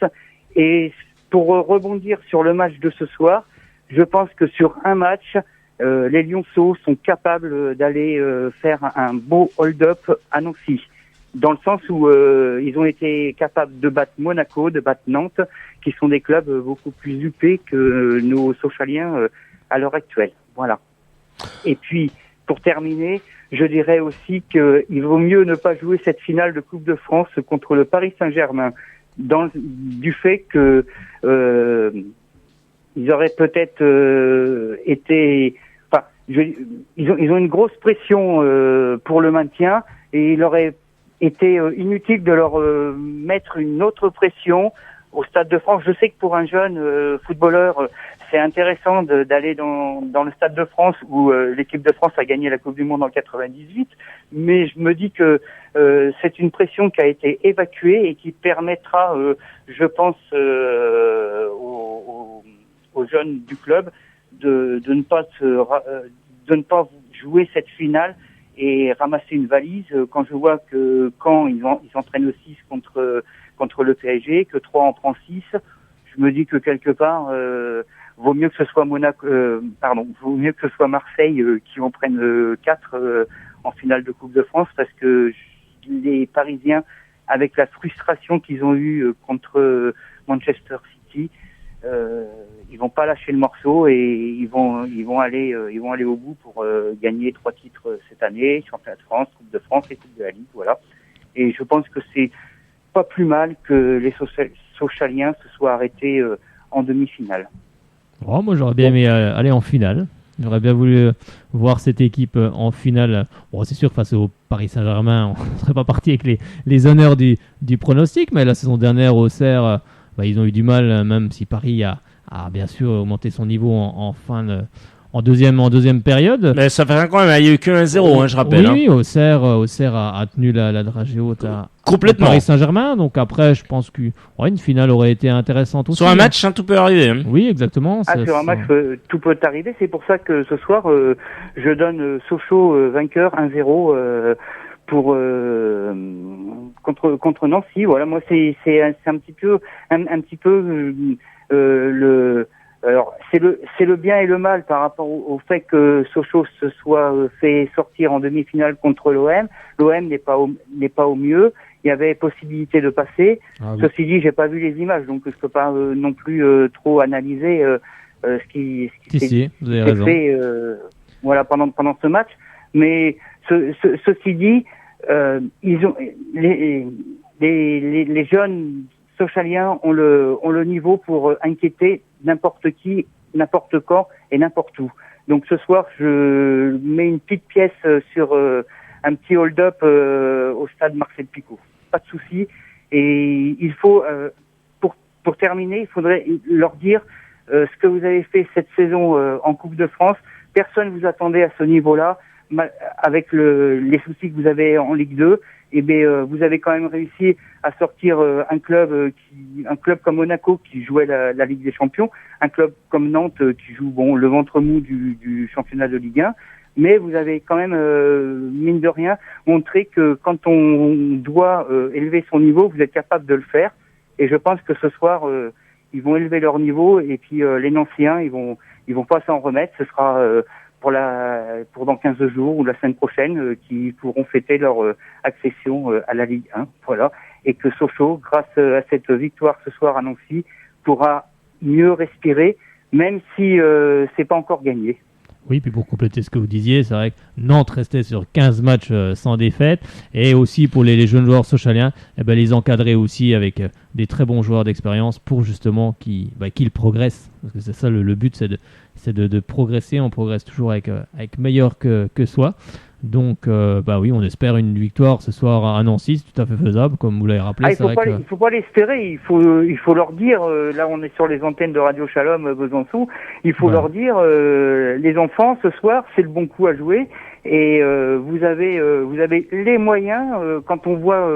Et pour rebondir sur le match de ce soir, je pense que sur un match, les Lionceaux sont capables d'aller faire un beau hold-up à Nancy, dans le sens où ils ont été capables de battre Monaco, de battre Nantes, qui sont des clubs beaucoup plus huppés que nos Sochaliens à l'heure actuelle. Voilà. Et puis, pour terminer, je dirais aussi qu'il vaut mieux ne pas jouer cette finale de Coupe de France contre le Paris Saint-Germain, du fait que ils auraient peut-être été... Enfin, ils ont une grosse pression pour le maintien et il aurait été inutile de leur mettre une autre pression au Stade de France. Je sais que pour un jeune footballeur, c'est intéressant d'aller dans le Stade de France où l'équipe de France a gagné la Coupe du Monde en 98, mais je me dis que c'est une pression qui a été évacuée et qui permettra, je pense, aux jeunes du club de ne pas jouer cette finale et ramasser une valise. Quand je vois que quand ils entraînent 6 contre le PSG, que 3 en prend 6, je me dis que quelque part, vaut mieux que ce soit vaut mieux que ce soit Marseille qui en prenne 4 en finale de Coupe de France, parce que les Parisiens, avec la frustration qu'ils ont eue contre Manchester City, ils vont pas lâcher le morceau et ils vont aller au bout pour gagner 3 titres cette année, Championnat de France, Coupe de France et Coupe de la Ligue, voilà. Et je pense que c'est pas plus mal que les Sochaliens se soient arrêtés en demi-finale. Oh, moi j'aurais bien aimé aller en finale. J'aurais bien voulu voir cette équipe en finale. Bon, c'est sûr, face au Paris Saint-Germain, on ne serait pas parti avec les honneurs du pronostic, mais la saison dernière, Auxerre, ils ont eu du mal, même si Paris a bien sûr augmenté son niveau en deuxième période. Mais ça fait quand même, il n'y a eu que 1-0, je rappelle. Oui, Auxerre a tenu la dragée haute complètement. Paris Saint-Germain. Donc après, je pense qu'une finale aurait été intéressante aussi. Sur un match, tout peut arriver. Oui, exactement. Sur un match, tout peut arriver. C'est pour ça que ce soir, je donne Sochaux vainqueur 1-0 pour contre Nancy. Voilà, moi c'est un petit peu alors c'est le bien et le mal par rapport au fait que Sochaux se soit fait sortir en demi-finale contre l'OM. L'OM n'est pas au mieux. Il y avait possibilité de passer. Ah oui. Ceci dit, j'ai pas vu les images, donc je peux pas non plus trop analyser ce qui s'est fait voilà pendant ce match. Mais ceci dit, ils ont les jeunes Sochaliens ont le niveau pour inquiéter n'importe qui, n'importe quand et n'importe où. Donc ce soir, je mets une petite pièce sur un petit hold-up au stade Marcel Picot. Pas de souci. Et il faut, pour terminer, il faudrait leur dire ce que vous avez fait cette saison en Coupe de France. Personne vous attendait à ce niveau-là, avec les soucis que vous avez en Ligue 2. Et vous avez quand même réussi à sortir un club comme Monaco qui jouait la Ligue des Champions, un club comme Nantes qui joue le ventre mou du championnat de Ligue 1, mais vous avez quand même mine de rien montré que quand on doit élever son niveau, vous êtes capable de le faire. Et je pense que ce soir ils vont élever leur niveau, et puis les Nancéens ils vont pas s'en remettre. Ce sera pour dans 15 jours ou la semaine prochaine, qui pourront fêter leur accession à la Ligue 1. Voilà. Et que Sochaux, grâce à cette victoire ce soir à Nancy, pourra mieux respirer, même si c'est pas encore gagné. Oui, puis pour compléter ce que vous disiez, c'est vrai que Nantes restait sur 15 matchs sans défaite, et aussi pour les jeunes joueurs sochaliens, les encadrer aussi avec des très bons joueurs d'expérience pour justement qu'ils progressent. Parce que c'est ça le but, c'est de progresser. On progresse toujours avec meilleur que soi. Donc, oui, on espère une victoire ce soir à Nancy, c'est tout à fait faisable, comme vous l'avez rappelé. Il faut pas l'espérer, il faut leur dire, là on est sur les antennes de Radio Shalom Besançon, il faut leur dire, les enfants, ce soir, c'est le bon coup à jouer, et vous avez les moyens, quand on voit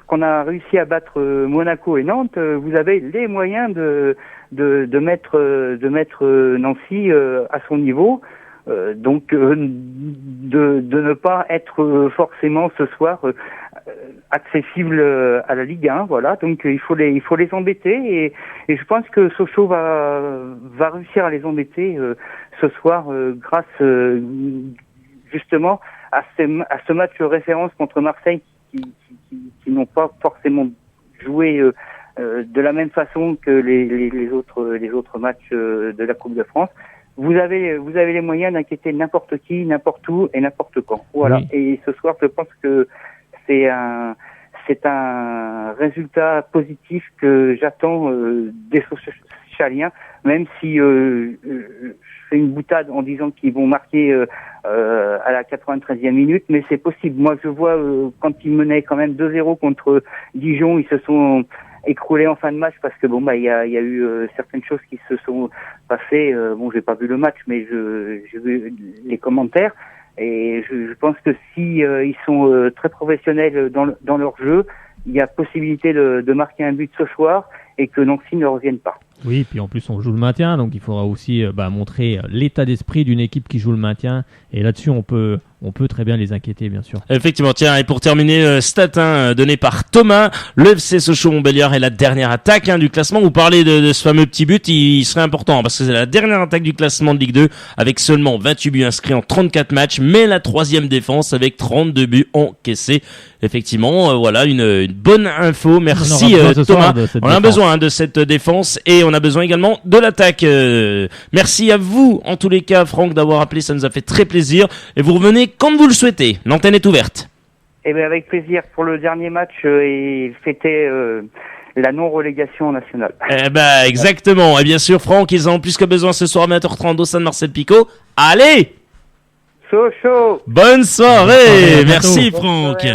qu'on a réussi à battre Monaco et Nantes, vous avez les moyens de mettre Nancy à son niveau. Donc de ne pas être forcément ce soir accessible à la Ligue 1, voilà. Donc il faut les embêter, et je pense que Sochaux va réussir à les embêter ce soir grâce justement à ce match référence contre Marseille qui n'ont pas forcément joué de la même façon que les autres matchs de la Coupe de France. Vous avez les moyens d'inquiéter n'importe qui, n'importe où et n'importe quand. Voilà. Oui. Et ce soir, je pense que c'est un résultat positif que j'attends des Sochaliens, même si je fais une boutade en disant qu'ils vont marquer à la 93e minute, mais c'est possible. Moi, je vois quand ils menaient quand même 2-0 contre Dijon, ils se sont écroulé en fin de match parce que il y a eu certaines choses qui se sont passées. J'ai pas vu le match, mais j'ai vu les commentaires, et je pense que si ils sont très professionnels dans leur jeu, il y a possibilité de marquer un but ce soir et que Nancy ne revienne pas. Oui, puis en plus on joue le maintien, donc il faudra aussi montrer l'état d'esprit d'une équipe qui joue le maintien. Et là-dessus, on peut très bien les inquiéter, bien sûr. Effectivement, tiens, et pour terminer, stat donné par Thomas, le FC Sochaux-Montbéliard est la dernière attaque du classement. Vous parlez de ce fameux petit but, il serait important parce que c'est la dernière attaque du classement de Ligue 2 avec seulement 28 buts inscrits en 34 matchs, mais la troisième défense avec 32 buts encaissés. Effectivement, voilà une bonne info. Merci Thomas. On a besoin de cette défense et on a besoin également de l'attaque. Merci à vous, en tous les cas, Franck, d'avoir appelé. Ça nous a fait très plaisir. Et vous revenez quand vous le souhaitez. L'antenne est ouverte. Eh bien, avec plaisir pour le dernier match et fêter la non-relégation nationale. Eh ben, exactement. Et bien sûr, Franck, ils en ont plus que besoin ce soir à 20h30 au Stade Marcel Picot. Allez! Sochaux. Bonne soirée. Merci Franck.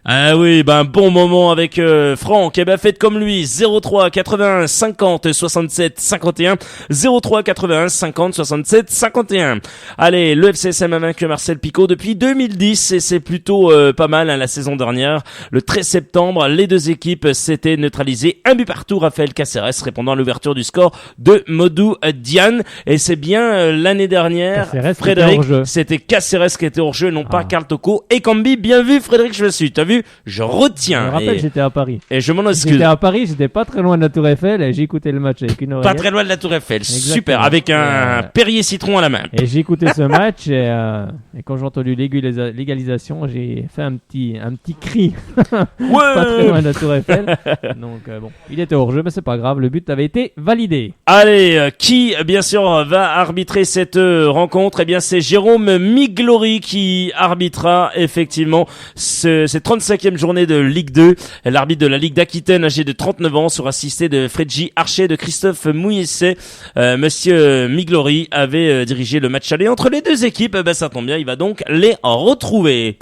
Ah oui, bon moment avec Franck. Eh ben faites comme lui. 03 81 50 67 51 03 81 50 67 51. Allez, le FCSM a vaincu Marcel Picot depuis 2010 et c'est plutôt pas mal la saison dernière. Le 13 septembre, les deux équipes s'étaient neutralisées. Un but partout. Raphaël Caceres répondant à l'ouverture du score de Modou Diane. Et c'est bien l'année dernière, Caceres, Frédéric, c'était Caceres qui était hors jeu, non pas Karl Toko. Et Cambi, bien vu Frédéric, je le suis. T'as vu? Je retiens. Je me rappelle, j'étais à Paris. Et je m'en excuse. J'étais à Paris, j'étais pas très loin de la Tour Eiffel et j'ai écouté le match avec une oreillette. Pas très loin de la Tour Eiffel. Exactement. Super, avec un Perrier citron à la main. Et j'ai écouté ce match et quand j'ai entendu l'égalisation, j'ai fait un petit cri. Ouais. Pas très loin de la Tour Eiffel. Donc il était hors jeu, mais c'est pas grave, le but avait été validé. Allez, qui bien sûr va arbitrer cette rencontre? Eh bien c'est Jérôme Miglori qui arbitrera effectivement cette 35e journée de Ligue 2. L'arbitre de la Ligue d'Aquitaine, âgé de 39 ans, sera assisté de Fredji Archer, de Christophe Mouillesset. Monsieur Miglori avait dirigé le match aller entre les deux équipes. Ça tombe bien, il va donc les retrouver.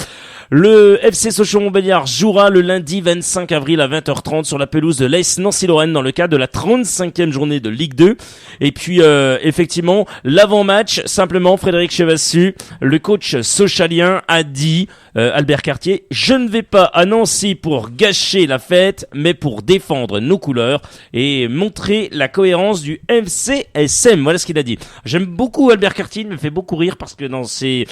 Le FC Sochaux-Montbéliard jouera le lundi 25 avril à 20h30 sur la pelouse de l'AS Nancy-Lorraine dans le cadre de la 35e journée de Ligue 2. Et puis, effectivement, l'avant-match, simplement, Frédéric Chevassu, le coach sochalien, a dit, Albert Cartier, je ne vais pas à Nancy pour gâcher la fête, mais pour défendre nos couleurs et montrer la cohérence du FCSM. Voilà ce qu'il a dit. J'aime beaucoup Albert Cartier, il me fait beaucoup rire parce que dans ses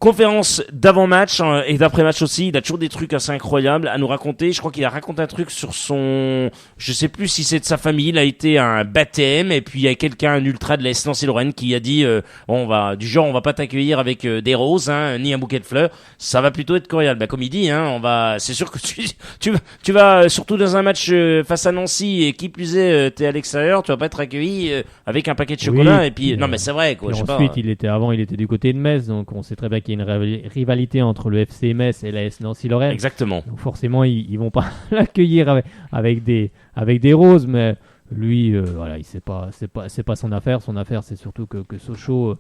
conférence d'avant-match et d'après-match aussi, il a toujours des trucs assez incroyables à nous raconter. Je crois qu'il a raconté un truc sur son, je sais plus si c'est de sa famille, il a été à un baptême et puis il y a quelqu'un, un ultra de l'AS Nancy-Lorraine qui a dit on va pas t'accueillir avec des roses ni un bouquet de fleurs, ça va plutôt être cordial. Comme il dit, c'est sûr que tu vas surtout dans un match face à Nancy et qui plus est t'es à l'extérieur, tu vas pas être accueilli avec un paquet de chocolat. Oui, et puis non mais c'est vrai quoi. Et ensuite il était du côté de Metz, donc on sait très bien qu'il y a une rivalité entre le FC Metz et l'AS Nancy-Lorraine. Exactement. Donc forcément, ils vont pas l'accueillir avec des roses, mais lui, voilà, il c'est pas son affaire. Son affaire, c'est surtout que Sochaux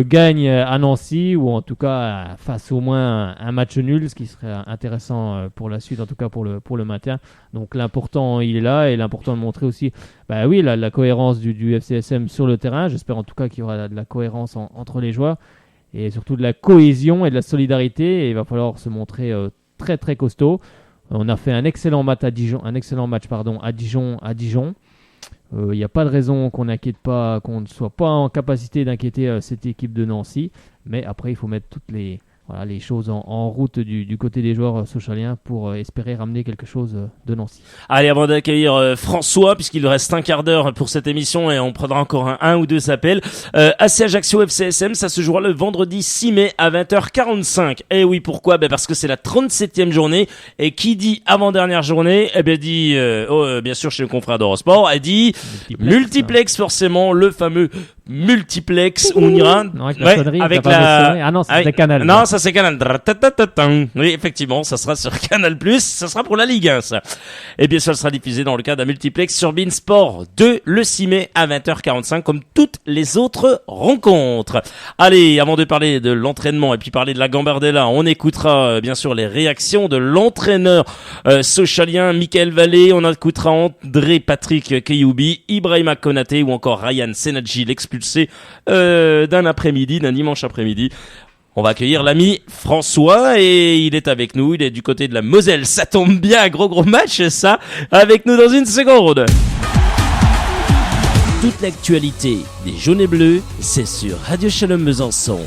gagne à Nancy, ou en tout cas fasse au moins un match nul, ce qui serait intéressant pour la suite, en tout cas pour le maintien. Donc l'important, il est là, et l'important de montrer aussi la cohérence du FCSM sur le terrain. J'espère en tout cas qu'il y aura de la cohérence entre les joueurs, et surtout de la cohésion et de la solidarité, et il va falloir se montrer très très costaud. On a fait un excellent match à Dijon. Il n'y a pas de raison qu'on ne soit pas en capacité d'inquiéter cette équipe de Nancy, mais après il faut mettre toutes les choses en route du côté des joueurs sochaliens pour espérer ramener quelque chose de Nancy. Allez, avant d'accueillir François, puisqu'il reste un quart d'heure pour cette émission et on prendra encore un ou deux appels, AC Ajaccio FCSM, ça se jouera le vendredi 6 mai à 20h45. Et oui, pourquoi? Parce que c'est la 37e journée, et qui dit avant-dernière journée, dit bien sûr chez le confrère d'Eurosport, elle dit multiplex forcément, le fameux multiplex où on ira avec la... Ah non, c'est Canal. Non, ça c'est Canal. Oui, effectivement, ça sera sur Canal+, ça sera pour la Ligue 1, ça. Et bien sûr, ça sera diffusé dans le cadre d'un multiplex sur Beansport 2 le 6 mai à 20h45, comme toutes les autres rencontres. Allez, avant de parler de l'entraînement et puis parler de la Gambardella, on écoutera bien sûr les réactions de l'entraîneur sochalien Michael Vallée, on écoutera André Patrick Keyoubi, Ibrahima Konaté ou encore Ryan Senadji, l'expulsé d'un dimanche après-midi. On va accueillir l'ami François et il est avec nous, il est du côté de la Moselle. Ça tombe bien, gros match ça, avec nous dans une seconde. Toute l'actualité des jaunes et bleus, c'est sur Radio Shalom Besançon.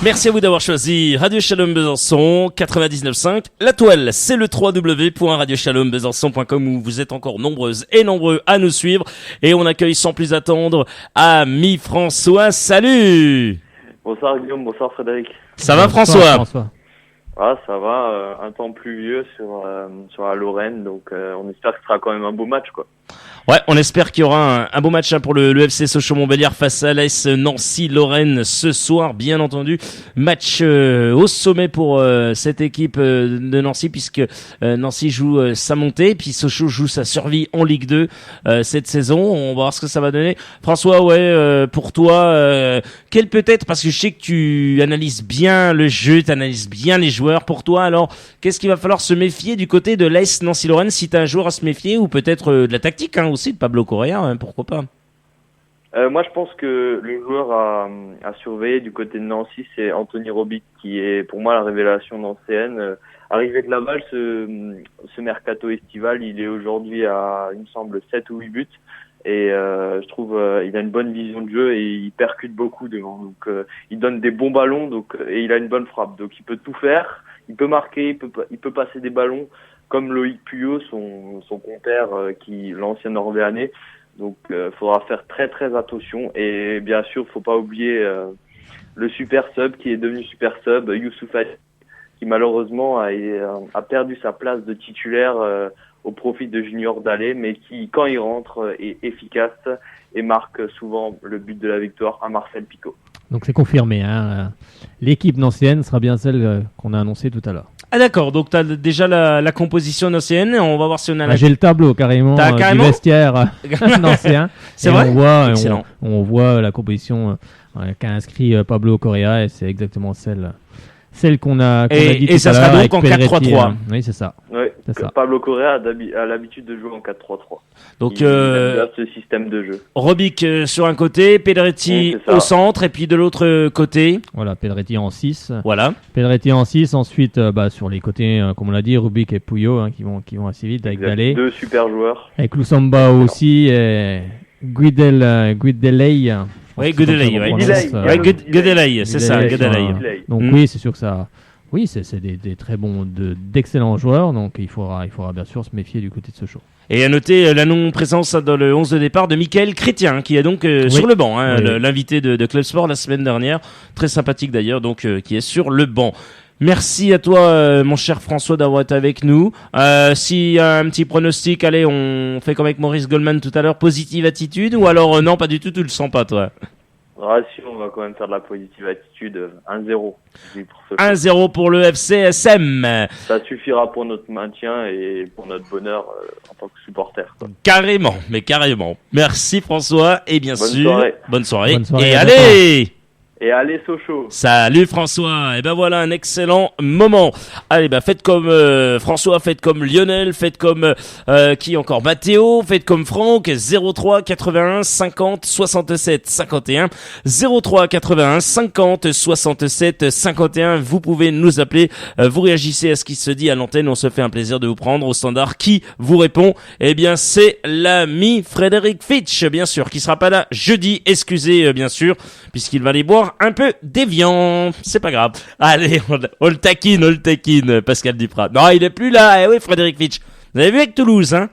Merci à vous d'avoir choisi Radio Shalom Besançon 99.5. La toile, c'est le www.radioshalombesançon.com où vous êtes encore nombreuses et nombreux à nous suivre. Et on accueille sans plus attendre ami François. Salut! Bonsoir Guillaume, bonsoir Frédéric. Ça va François? Ah, ça va, un temps pluvieux sur la Lorraine, donc on espère que ce sera quand même un beau match, quoi. Ouais, on espère qu'il y aura un beau match pour le FC Sochaux-Montbéliard face à l'AS Nancy-Lorraine ce soir, bien entendu. Match au sommet pour cette équipe de Nancy, puisque Nancy joue sa montée, puis Sochaux joue sa survie en Ligue 2 cette saison. On va voir ce que ça va donner. François, pour toi, quel peut être, parce que je sais que tu analyses bien le jeu, tu analyses bien les joueurs. Pour toi, alors, qu'est-ce qu'il va falloir se méfier du côté de l'AS Nancy-Lorraine, si tu as un joueur à se méfier, ou peut-être de la tactique, aussi de Pablo Correa, pourquoi pas? Moi, je pense que le joueur à surveiller du côté de Nancy, c'est Anthony Robic, qui est pour moi la révélation nancéenne. Arrivé de Laval, ce mercato estival, il est aujourd'hui à, il me semble, 7 ou 8 buts. Et je trouve il a une bonne vision de jeu et il percute beaucoup devant. Donc il donne des bons ballons, et il a une bonne frappe. Donc il peut tout faire, il peut marquer, il peut passer des ballons, comme Loïc Puyot, son compère, l'ancien Orléanais. Donc, faudra faire très très attention. Et bien sûr, faut pas oublier le super sub qui est devenu super sub, Youssouf Ali, qui malheureusement a perdu sa place de titulaire au profit de Junior Dallé, mais qui, quand il rentre, est efficace et marque souvent le but de la victoire à Marcel Picot. Donc c'est confirmé, hein. L'équipe nancéenne sera bien celle qu'on a annoncée tout à l'heure. Ah d'accord, donc tu as déjà la composition nancéenne, on va voir si on a j'ai le tableau carrément, du vestiaire nancéen. C'est vrai? On voit la composition qu'a inscrit Pablo Correa, et c'est exactement celle qu'on a dit tout à l'heure. Et ça sera donc en 4-3-3. Oui, c'est ça. Oui, Pablo Correa a l'habitude de jouer en 4-3-3. Donc il aime ce système de jeu. Robic sur un côté, Pedretti au centre, et puis de l'autre côté. Voilà, Pedretti en 6. Voilà. Pedretti en 6, ensuite sur les côtés, comme on l'a dit, Robic et Puyot qui vont assez vite avec Dallé. Deux super joueurs. Avec Lusamba aussi, et Guideley. Oui, Guideley, c'est ça, Guideley. Donc oui, c'est sûr que ça... Oui, c'est des très bons, d'excellents joueurs, donc il faudra bien sûr se méfier du côté de Sochaux. Et à noter la non-présence dans le 11 de départ de Mickaël Chrétien, qui est donc sur le banc, l'invité de Club Sport la semaine dernière, très sympathique d'ailleurs, donc qui est sur le banc. Merci à toi, mon cher François, d'avoir été avec nous. S'il y a un petit pronostic, allez, on fait comme avec Maurice Goldman tout à l'heure, positive attitude, ou alors non, pas du tout, tu le sens pas, toi? Si, on va quand même faire de la positive attitude, 1-0. 1-0 pour le FCSM. Ça suffira pour notre maintien et pour notre bonheur en tant que supporter, quoi. Carrément, mais carrément. Merci François, et bien sûr, bonne soirée. Et allez! Et allez Sochaux. Salut François. Et ben voilà un excellent moment. Allez, faites comme François, faites comme Lionel, faites comme qui encore, Mathéo, faites comme Franck. 03 81 50 67 51. 03 81 50 67 51. Vous pouvez nous appeler. Vous réagissez à ce qui se dit à l'antenne. On se fait un plaisir de vous prendre au standard. Qui vous répond? Eh bien, c'est l'ami Frédéric Fitch, bien sûr, qui sera pas là jeudi. Excusez, bien sûr, puisqu'il va aller boire un peu déviant, c'est pas grave. Allez, on le taquine, Pascal Duprat. Non, il est plus là. Eh oui, Frédéric Fitch. Vous avez vu avec Toulouse, hein?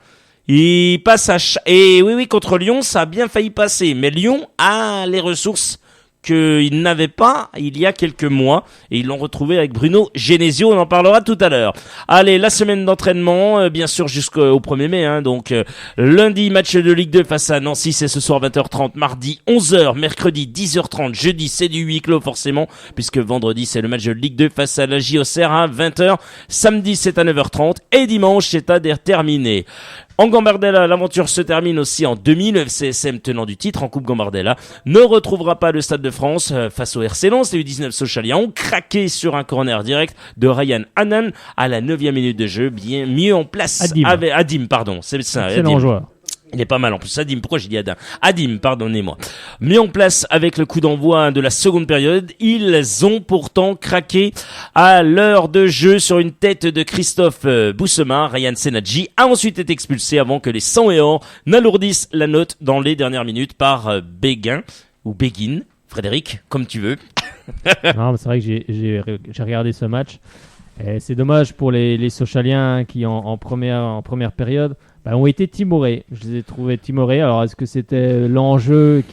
Il passe et oui, contre Lyon, ça a bien failli passer. Mais Lyon a les ressources qu'il n'avait pas il y a quelques mois, et ils l'ont retrouvé avec Bruno Genesio, on en parlera tout à l'heure. Allez, la semaine d'entraînement, bien sûr jusqu'au 1er mai, donc lundi match de Ligue 2 face à Nancy, c'est ce soir 20h30, mardi 11h, mercredi 10h30, jeudi c'est du huis clos forcément, puisque vendredi c'est le match de Ligue 2 face à la JOCR à 20h, samedi c'est à 9h30, et dimanche c'est à terminé. En Gambardella, l'aventure se termine aussi en demi. Le FCSM, tenant du titre en Coupe Gambardella, ne retrouvera pas le Stade de France face au RC Lens. Les U19 Sochaliens ont craqué sur un corner direct de Ryan Hannan à la 9e minute de jeu, bien mieux en place. Adim, pardon, c'est ça. Excellent joueur. Il est pas mal en plus. Adim, pourquoi j'ai dit Adam ? Adim, pardonnez-moi. Mis en place avec le coup d'envoi de la seconde période, ils ont pourtant craqué à l'heure de jeu sur une tête de Christophe Boussema. Ryan Senadji a ensuite été expulsé avant que les 100 et or n'alourdissent la note dans les dernières minutes par Béguin ou Béguin. Frédéric, comme tu veux. Non, mais c'est vrai que j'ai regardé ce match. Et c'est dommage pour les Sochaliens qui en première période ont été timorés. Je les ai trouvés timorés. Alors est-ce que c'était l'enjeu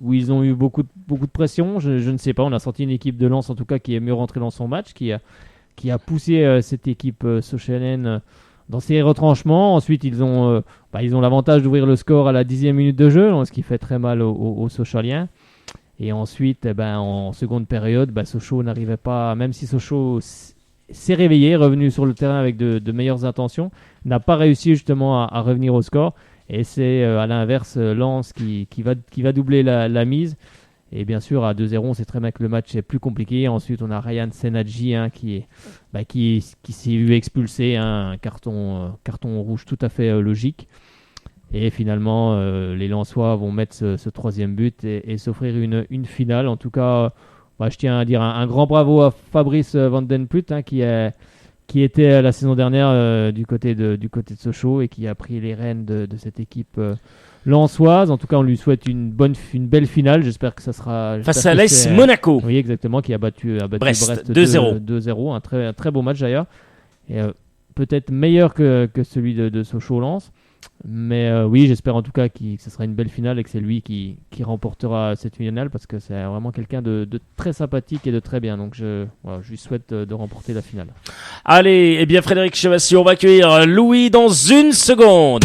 où ils ont eu beaucoup de pression, je ne sais pas. On a senti une équipe de Lens en tout cas qui est mieux rentrée dans son match, qui a poussé cette équipe sochalienne dans ses retranchements. Ensuite ils ont l'avantage d'ouvrir le score à la 10e minute de jeu, ce qui fait très mal aux Sochaliens. Et ensuite, en seconde période, Sochaux n'arrivait pas, même si Sochaux s'est réveillé, revenu sur le terrain avec de meilleures intentions, n'a pas réussi justement à revenir au score. Et c'est à l'inverse Lens qui va doubler la mise. Et bien sûr, à 2-0, on sait très bien que le match est plus compliqué. Ensuite, on a Ryan Senadji qui s'est eu expulsé, un carton rouge tout à fait logique. Et finalement, les Lensois vont mettre ce troisième but et s'offrir une finale. En tout cas, je tiens à dire un grand bravo à Fabrice Van Den Put, qui était la saison dernière du côté de Sochaux et qui a pris les rênes de cette équipe lensoise. En tout cas, on lui souhaite une belle finale. J'espère que ça sera face à l'AS Monaco. Oui, exactement, qui a battu Brest 2-0. 2-0, un très beau match d'ailleurs. Et peut-être meilleur que celui de Sochaux-Lens. Mais oui, j'espère en tout cas que ce sera une belle finale et que c'est lui qui remportera cette finale, parce que c'est vraiment quelqu'un de très sympathique et de très bien. Donc je lui souhaite de remporter la finale. Allez, bien Frédéric Chevassi, on va accueillir Louis dans une seconde.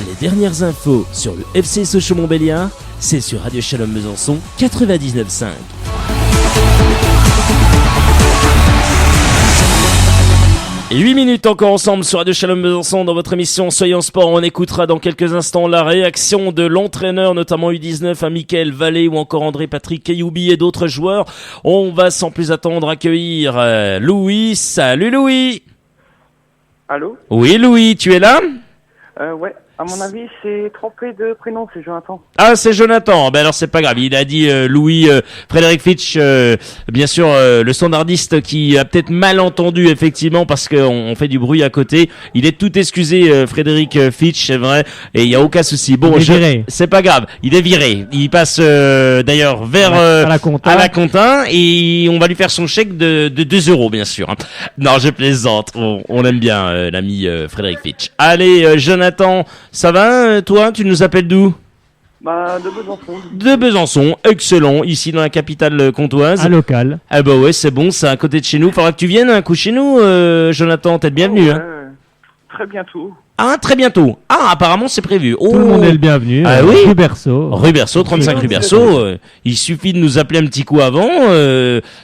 Les dernières infos sur le FC Sochaux-Montbéliard, c'est sur Radio Shalom Besançon 99.5. Et 8 minutes encore ensemble sur Radio Shalom Besançon dans votre émission Soyons Sport. On écoutera dans quelques instants la réaction de l'entraîneur, notamment U19, à Mickaël Vallée ou encore André-Patrick Kayoubi et d'autres joueurs. On va sans plus attendre accueillir Louis. Salut Louis. Allô ? Oui Louis, tu es là ? Ouais. À mon avis, c'est trompé de prénom, c'est Jonathan. Ah, c'est Jonathan. Ben alors c'est pas grave. Il a dit Louis Frédéric Fitch, bien sûr le standardiste qui a peut-être mal entendu effectivement parce qu'on fait du bruit à côté. Il est tout excusé Frédéric Fitch, c'est vrai, et il y a aucun souci. Bon, c'est pas grave. Il est viré. Il passe d'ailleurs vers à la compta et on va lui faire son chèque de 2 € bien sûr. Hein. Non, je plaisante. On aime bien l'ami Frédéric Fitch. Allez, Jonathan. Ça va, toi, tu nous appelles d'où ? De Besançon. De Besançon, excellent, ici dans la capitale comtoise. Un local. Ah bah ouais, c'est bon, c'est à côté de chez nous. Faudra que tu viennes un coup chez nous, Jonathan, t'es le bienvenu. Hein. Très bientôt. Ah, très bientôt. Ah, apparemment, c'est prévu. Tout le monde est le bienvenu. Ah oui. Rue Berceau. Rue Berceau, 35 rue Berceau. Il suffit de nous appeler un petit coup avant,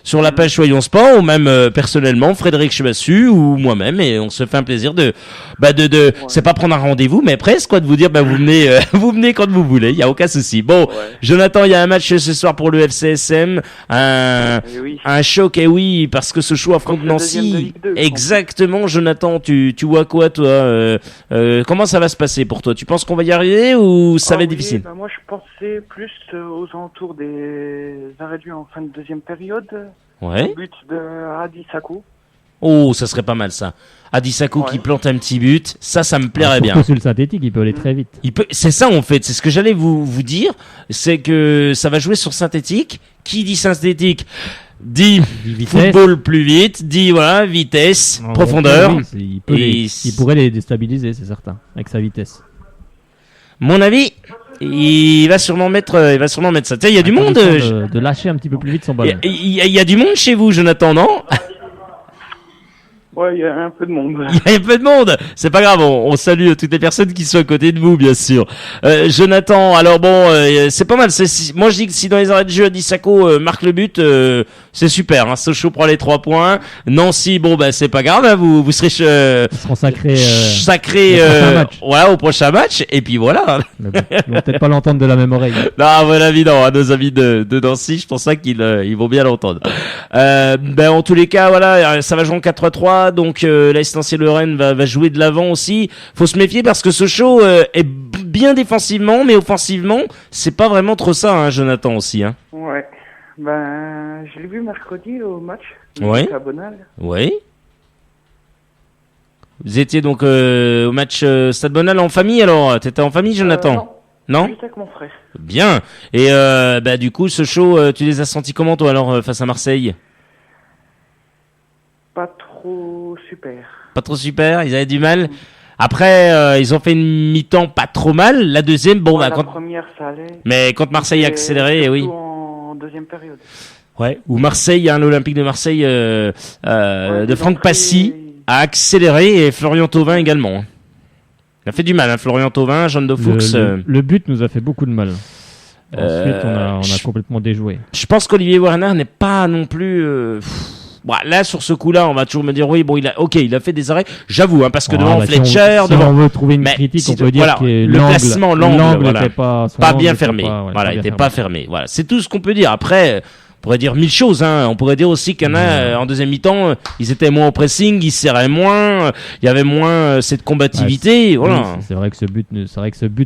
sur la page Soyons Sport, ou même, personnellement, Frédéric Chevassu, ou moi-même, et on se fait un plaisir ouais. C'est pas prendre un rendez-vous, mais presque, quoi, de vous dire, vous venez quand vous voulez, y a aucun souci. Bon, ouais. Jonathan, il y a un match ce soir pour le FCSM, un choc, et oui, parce que ce choix affronte Nancy. Exactement, Jonathan, tu vois quoi, toi, comment ça va se passer pour toi ? Tu penses qu'on va y arriver ou ça va être difficile ? Moi, je pensais plus aux alentours des arrêts en fin de deuxième période. Ouais. Au but de Hadi Sakou. Oh, ça serait pas mal ça. Hadi Sakou qui plante un petit but, ça me plairait bien. Sur le synthétique, il peut aller très vite. C'est ça en fait, c'est ce que j'allais vous dire, c'est que ça va jouer sur synthétique. Qui dit synthétique ? Dit football plus vite, dit vitesse, profondeur. Oui, il pourrait les déstabiliser, c'est certain, avec sa vitesse. Mon avis, il va sûrement mettre ça. Tu sais, il y a du monde. De lâcher un petit peu plus vite son ballon. Il y a du monde chez vous, Jonathan, non ? Ouais, il y a un peu de monde. Il y a un peu de monde. C'est pas grave, on salue toutes les personnes qui sont à côté de vous, bien sûr. Jonathan, alors bon, c'est pas mal. Moi, je dis que si dans les arrêts de jeu, Adisako marque le but, c'est super. Hein. Sochaux prend les 3 points. Nancy, c'est pas grave. Hein, vous serez ils seront sacrés au prochain match. Et puis voilà. Mais bon, ils vont peut-être pas l'entendre de la même oreille. Non, à mon avis, non. À nos amis de Nancy, je pense pas qu'ils vont bien l'entendre. En tous les cas, voilà, ça va jouer en 4-3. pas, donc l'AS Nancy-Lorraine va jouer de l'avant aussi. Faut se méfier parce que Sochaux est bien défensivement, mais offensivement, c'est pas vraiment trop ça, hein, Jonathan aussi. Hein. Ouais. Ben, je l'ai vu mercredi au match. Ouais. À Bonal. Oui. Vous étiez donc au match Stade Bonal en famille alors? T'étais en famille, Jonathan? Non. Juste avec mon frère. Bien. Et du coup, Sochaux, tu les as sentis comment toi alors face à Marseille? Pas trop super. Pas trop super, ils avaient du mal. Après, ils ont fait une mi-temps pas trop mal. La deuxième, bon, la première, ça allait. Mais quand Marseille a accéléré, oui. En deuxième période. Ouais. Où Marseille, hein, l'Olympique de Marseille de Franck Passy a accéléré et Florian Thauvin également. Il a fait du mal, hein, Florian Thauvin, Jean de Fuchs. Le but nous a fait beaucoup de mal. Ensuite, on a complètement déjoué. Je pense qu'Olivier Werner n'est pas non plus. Là, sur ce coup-là, on va toujours me dire oui, bon, il a fait des arrêts. J'avoue, hein, parce que devant Fletcher, si on veut trouver une critique, on peut dire que le placement, l'angle n'était pas bien fermé. Il n'était pas fermé. Voilà, c'est tout ce qu'on peut dire. Après, on pourrait dire mille choses, hein. On pourrait dire aussi qu'il y en a en deuxième mi-temps, ils étaient moins au pressing, ils serraient moins, il y avait moins cette combativité. Voilà. Oui, c'est vrai que ce but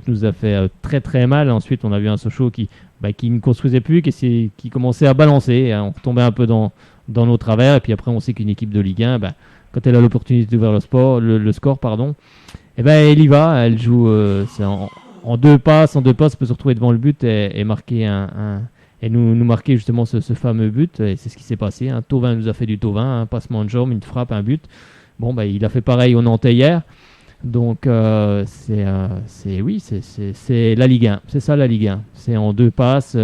nous a fait très très mal. Ensuite, on a vu un Sochaux qui ne construisait plus, qui commençait à balancer. On retombait un peu dans nos travers. Et puis après, on sait qu'une équipe de Ligue 1, quand elle a l'opportunité d'ouvrir le score, elle y va. Elle joue en deux passes. Elle peut se retrouver devant le but et marquer et nous marquer justement ce fameux but. Et c'est ce qui s'est passé. Hein. Thauvin nous a fait du Thauvin, un passement de jambe, une frappe, un but. Bon, il a fait pareil au Nantais hier. Donc c'est la Ligue 1. C'est ça la Ligue 1. C'est en deux passes.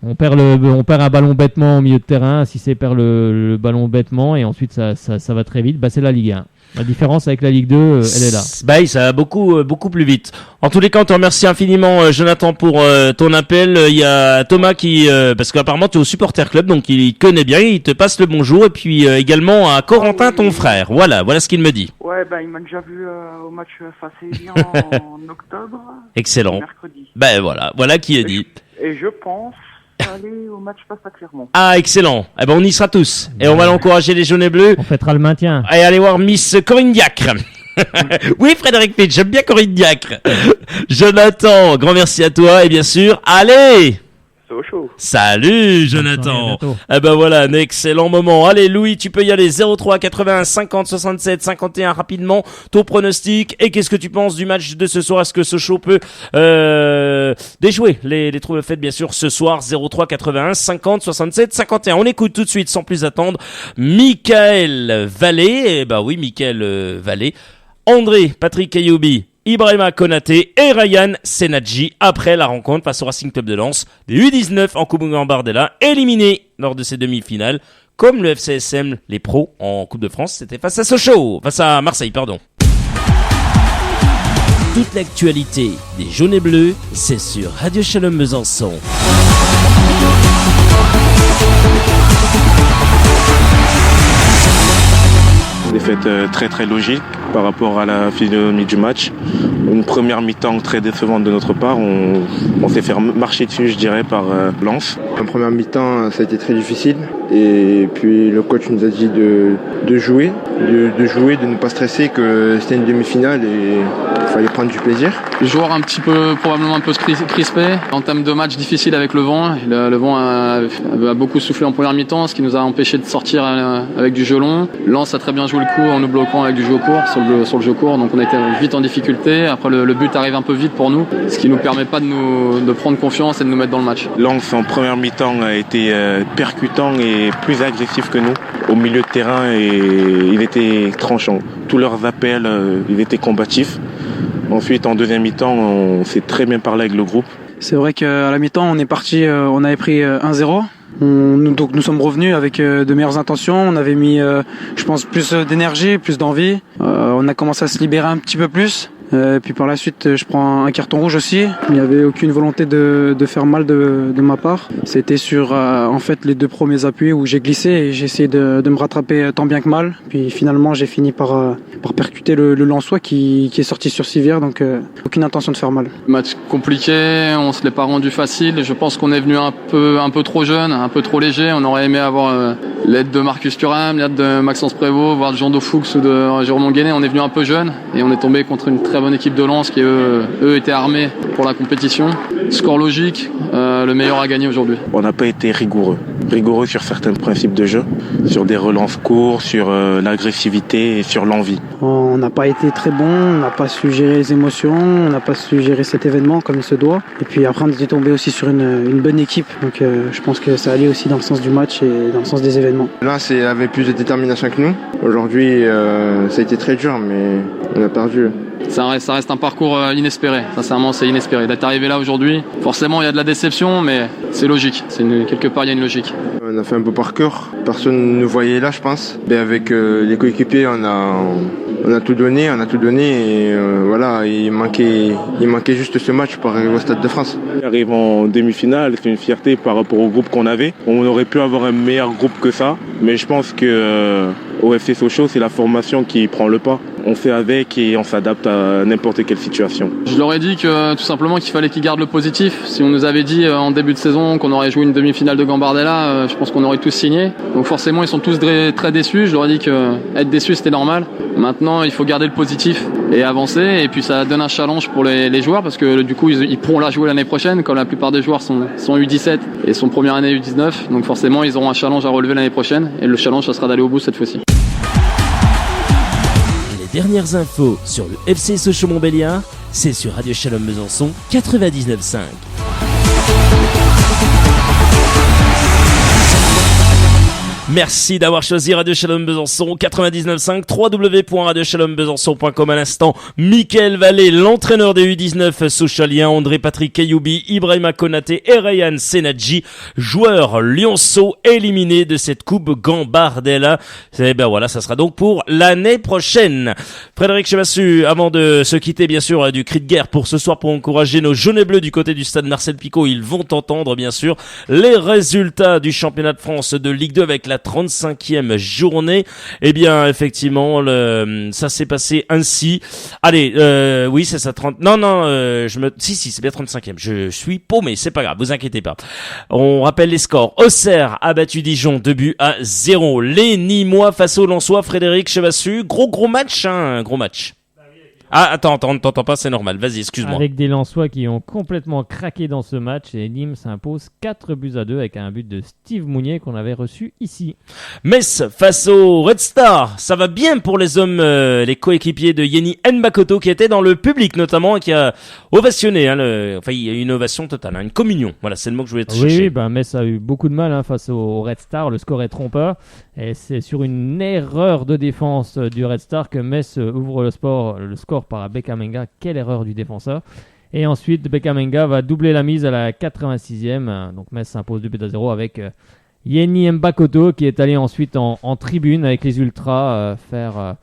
On perd un ballon bêtement au milieu de terrain. Si c'est perd le ballon bêtement et ensuite ça va très vite, c'est la Ligue 1. La différence avec la Ligue 2, elle est là. Ça va beaucoup plus vite. En tous les cas, on te remercie infiniment, Jonathan, pour ton appel. Il y a Thomas qui, parce qu'apparemment tu es au Supporter Club, donc il connaît bien, il te passe le bonjour. Et puis également à Corentin, ton frère. Voilà ce qu'il me dit. Ouais, il m'a déjà vu au match face à Evian en octobre. Excellent. Mercredi. Voilà qui est dit. Et je pense aller au match face à Clermont. Ah, excellent. On y sera tous. Et on va l'encourager, les jaunes et bleus. On fêtera le maintien. Et allez voir Miss Corinne Diacre. Oui, Frédéric Pitt, j'aime bien Corinne Diacre. Jonathan, grand merci à toi. Et bien sûr, allez! Sochaux. Salut, Jonathan. Voilà, un excellent moment. Allez, Louis, tu peux y aller. 03 80 50 67 51 rapidement. Ton pronostic. Et qu'est-ce que tu penses du match de ce soir? Est-ce que Sochaux peut déjouer les troubles faites, bien sûr, ce soir? 03 81 50 67 51. On écoute tout de suite, sans plus attendre, Michael Vallée. Oui, Michael Vallée. André, Patrick Ayoubi, Ibrahima Konaté et Ryan Senadji après la rencontre face au Racing Club de Lens des U19 en Coupe Gambardella, éliminé lors de ces demi-finales, comme le FCSM, les pros en Coupe de France, c'était face à Marseille, pardon. Toute l'actualité des jaunes et bleus, c'est sur Radio Shalom Besançon. Défaite très très logique par rapport à la physionomie du match. Une première mi-temps très décevante de notre part. On s'est fait marcher dessus, je dirais, par Lens. En première mi-temps, ça a été très difficile. Et puis le coach nous a dit de jouer, de ne pas stresser, que c'était une demi-finale et il fallait prendre du plaisir. Les joueurs probablement un peu crispés. En termes de match difficile avec le vent. Le vent a beaucoup soufflé en première mi-temps, ce qui nous a empêché de sortir avec du jeu long. Lens a très bien joué le coup en nous bloquant avec du jeu court sur le jeu court, donc on était vite en difficulté. Après le but arrive un peu vite pour nous, ce qui nous permet pas de prendre confiance et de nous mettre dans le match. Lens en première mi-temps a été percutant et plus agressif que nous au milieu de terrain, et il était tranchant. Tous leurs appels, ils étaient combatifs. Ensuite, en deuxième mi-temps, on s'est très bien parlé avec le groupe. C'est vrai qu'à la mi-temps, on est parti, on avait pris 1-0. Donc nous sommes revenus avec de meilleures intentions. On avait mis, je pense, plus d'énergie, plus d'envie. On a commencé à se libérer un petit peu plus. Puis par la suite, je prends un carton rouge aussi. Il n'y avait aucune volonté de faire mal de ma part. C'était sur en fait les 2 premiers appuis où j'ai glissé et j'ai essayé de me rattraper tant bien que mal. Puis finalement, j'ai fini par percuter le Lensois qui est sorti sur civière, donc aucune intention de faire mal. Match compliqué, on se l'est pas rendu facile. Je pense qu'on est venu un peu trop jeune, un peu trop léger. On aurait aimé avoir l'aide de Marcus Thuram, l'aide de Maxence Prévost, voire de Jean Fuchs ou de Jérôme Guéné. On est venu un peu jeune et on est tombé contre une très bonne équipe de Lens qui eux étaient armés pour la compétition. Score logique, le meilleur a gagné aujourd'hui. On n'a pas été rigoureux sur certains principes de jeu, sur des relances courtes, sur l'agressivité et sur l'envie. On n'a pas été très bon, on n'a pas su gérer les émotions, on n'a pas su gérer cet événement comme il se doit. Et puis après on était tombé aussi sur une bonne équipe, donc je pense que ça allait aussi dans le sens du match et dans le sens des événements. Là c'est avec plus de détermination que nous. Aujourd'hui ça a été très dur mais on a perdu. Ça reste un parcours inespéré, sincèrement c'est inespéré. D'être arrivé là aujourd'hui, forcément il y a de la déception mais c'est logique, quelque part il y a une logique. On a fait un peu par cœur, personne ne nous voyait là je pense. Mais avec les coéquipiers on a tout donné et voilà, il manquait juste ce match pour arriver au Stade de France. On arrive en demi-finale, c'est une fierté par rapport au groupe qu'on avait. On aurait pu avoir un meilleur groupe que ça, mais je pense que au FC Sochaux, c'est la formation qui prend le pas. On fait avec et on s'adapte à n'importe quelle situation. Je leur ai dit que tout simplement qu'il fallait qu'ils gardent le positif. Si on nous avait dit en début de saison qu'on aurait joué une demi-finale de Gambardella, je pense qu'on aurait tous signé. Donc forcément ils sont tous très déçus. Je leur ai dit que être déçus c'était normal. Maintenant il faut garder le positif et avancer. Et puis ça donne un challenge pour les joueurs parce que du coup ils pourront la jouer l'année prochaine comme la plupart des joueurs sont U17 et sont première année U19. Donc forcément ils auront un challenge à relever l'année prochaine et le challenge ça sera d'aller au bout cette fois-ci. Dernières infos sur le FC Sochaux-Montbéliard, c'est sur Radio Shalom Besançon 99.5. Merci d'avoir choisi Radio Shalom Besançon 99.5, www.radioshalombesançon.com. À l'instant, Mickaël Vallée, l'entraîneur des U19 Sochaliens, André-Patrick Kayoubi, Ibrahima Konaté et Ryan Senadji, joueurs lionceaux éliminés de cette coupe Gambardella. Et ben voilà, ça sera donc pour l'année prochaine. Frédéric Chevassu, avant de se quitter bien sûr du cri de guerre pour ce soir pour encourager nos jaunes et bleus du côté du stade Marcel Picot, ils vont entendre bien sûr les résultats du championnat de France de Ligue 2 avec la 35e journée. Eh bien, effectivement, ça s'est passé ainsi. Allez, oui, c'est ça, 30... Si, c'est bien 35e. Je suis paumé, c'est pas grave, vous inquiétez pas. On rappelle les scores. Auxerre a battu Dijon 2-0. Les Nîmois face aux Lensois, Frédéric Chevassu. Gros match, hein, gros match. Ah, attends, t'entends pas, c'est normal. Vas-y, excuse-moi. Avec des Lensois qui ont complètement craqué dans ce match et Nîmes s'impose 4-2 avec un but de Steve Mounier qu'on avait reçu ici. Metz face au Red Star. Ça va bien pour les hommes, les coéquipiers de Yenny Nbakoto qui était dans le public notamment et qui a ovationné. Il y a eu une ovation totale, une communion. Voilà, c'est le mot que je voulais te chercher. Oui, Metz a eu beaucoup de mal face au Red Star. Le score est trompeur. Et c'est sur une erreur de défense du Red Star que Metz ouvre le score par Bekamenga. Quelle erreur du défenseur. Et ensuite, Bekamenga va doubler la mise à la 86e. Donc Metz s'impose 2-0 avec Yenny Nbakoto qui est allé ensuite en tribune avec les Ultras faire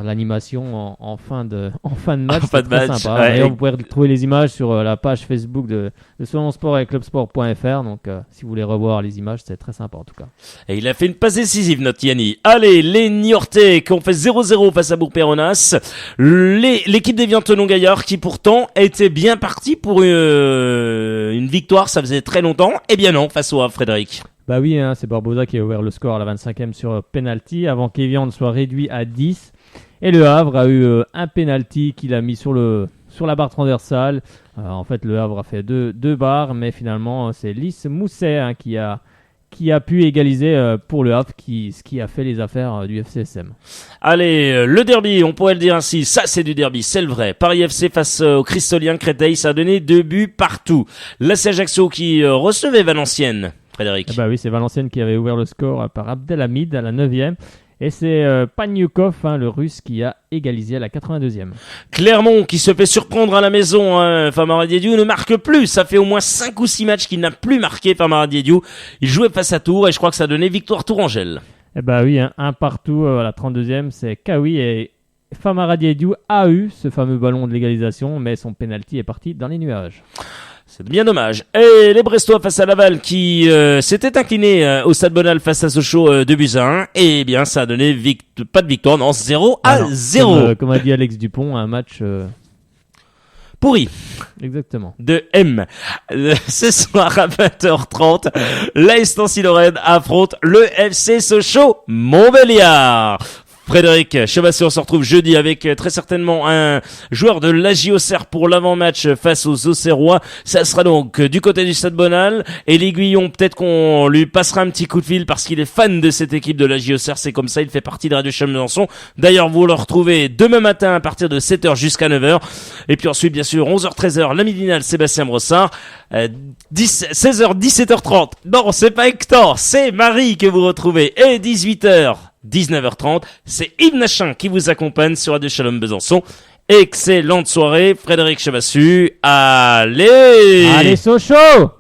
l'animation en fin de match. C'est très sympa. Ouais. D'ailleurs, vous pouvez retrouver les images sur la page Facebook de Selon Sport et clubsport.fr. Donc, si vous voulez revoir les images, c'est très sympa en tout cas. Et il a fait une passe décisive, notre Yanni. Allez, les Niortais qui ont fait 0-0 face à Bourg-Péronas. L'équipe des Viantenon-Gaillard qui pourtant était bien partie pour une victoire, ça faisait très longtemps. Eh bien non, face au Havre, Frédéric. Bah oui, c'est Barbosa qui a ouvert le score à la 25e sur penalty avant qu'Evian soit réduit à 10. Et le Havre a eu un penalty qu'il a mis sur la barre transversale. En fait, le Havre a fait deux barres, mais finalement, c'est Lys Mousset qui a pu égaliser pour le Havre, ce qui a fait les affaires du FCSM. Allez, le derby, on pourrait le dire ainsi, ça c'est du derby, c'est le vrai. Paris FC face au Cristolien Créteil, ça a donné 2 buts partout. L'AC Ajaccio qui recevait Valenciennes. Frédéric. Bah oui, c'est Valenciennes qui avait ouvert le score par Abdelhamid à la 9e. Et c'est Panyukov, le russe, qui a égalisé à la 82e. Clermont qui se fait surprendre à la maison. Famara Diédhiou ne marque plus. Ça fait au moins 5 ou 6 matchs qu'il n'a plus marqué, Famara Diédhiou. Il jouait face à Tours et je crois que ça donnait victoire Tourangelle. Eh bah oui, un partout à la 32e. C'est Kawi et Famara Diédhiou a eu ce fameux ballon de l'égalisation, mais son penalty est parti dans les nuages. C'est bien dommage. Et les Brestois face à Laval qui s'étaient inclinés au Stade Bonal face à Sochaux 2-1. Et bien ça a donné pas de victoire, non, 0-0. Comme a dit Alex Dupont, un match pourri. Exactement. De M. Ce soir à 20h30, l'AS Nancy-Lorraine affronte le FC Sochaux Montbéliard. Frédéric Chabasser se retrouve jeudi avec très certainement un joueur de l'AJ Auxerre pour l'avant-match face aux Auxerrois. Ça sera donc du côté du Stade Bonal. Et l'Aiguillon, peut-être qu'on lui passera un petit coup de fil parce qu'il est fan de cette équipe de l'AJ Auxerre. C'est comme ça, il fait partie de Radio Chalon Besançon. D'ailleurs, vous le retrouvez demain matin à partir de 7h jusqu'à 9h. Et puis ensuite, bien sûr, 11h-13h, la midinale Sébastien Brossard. 16h, 17h30. Non, c'est pas Hector, c'est Marie que vous retrouvez. Et 18h. 19h30, c'est Yves Nachin qui vous accompagne sur Radio Shalom Besançon. Excellente soirée, Frédéric Chabassu. Allez Sochaux!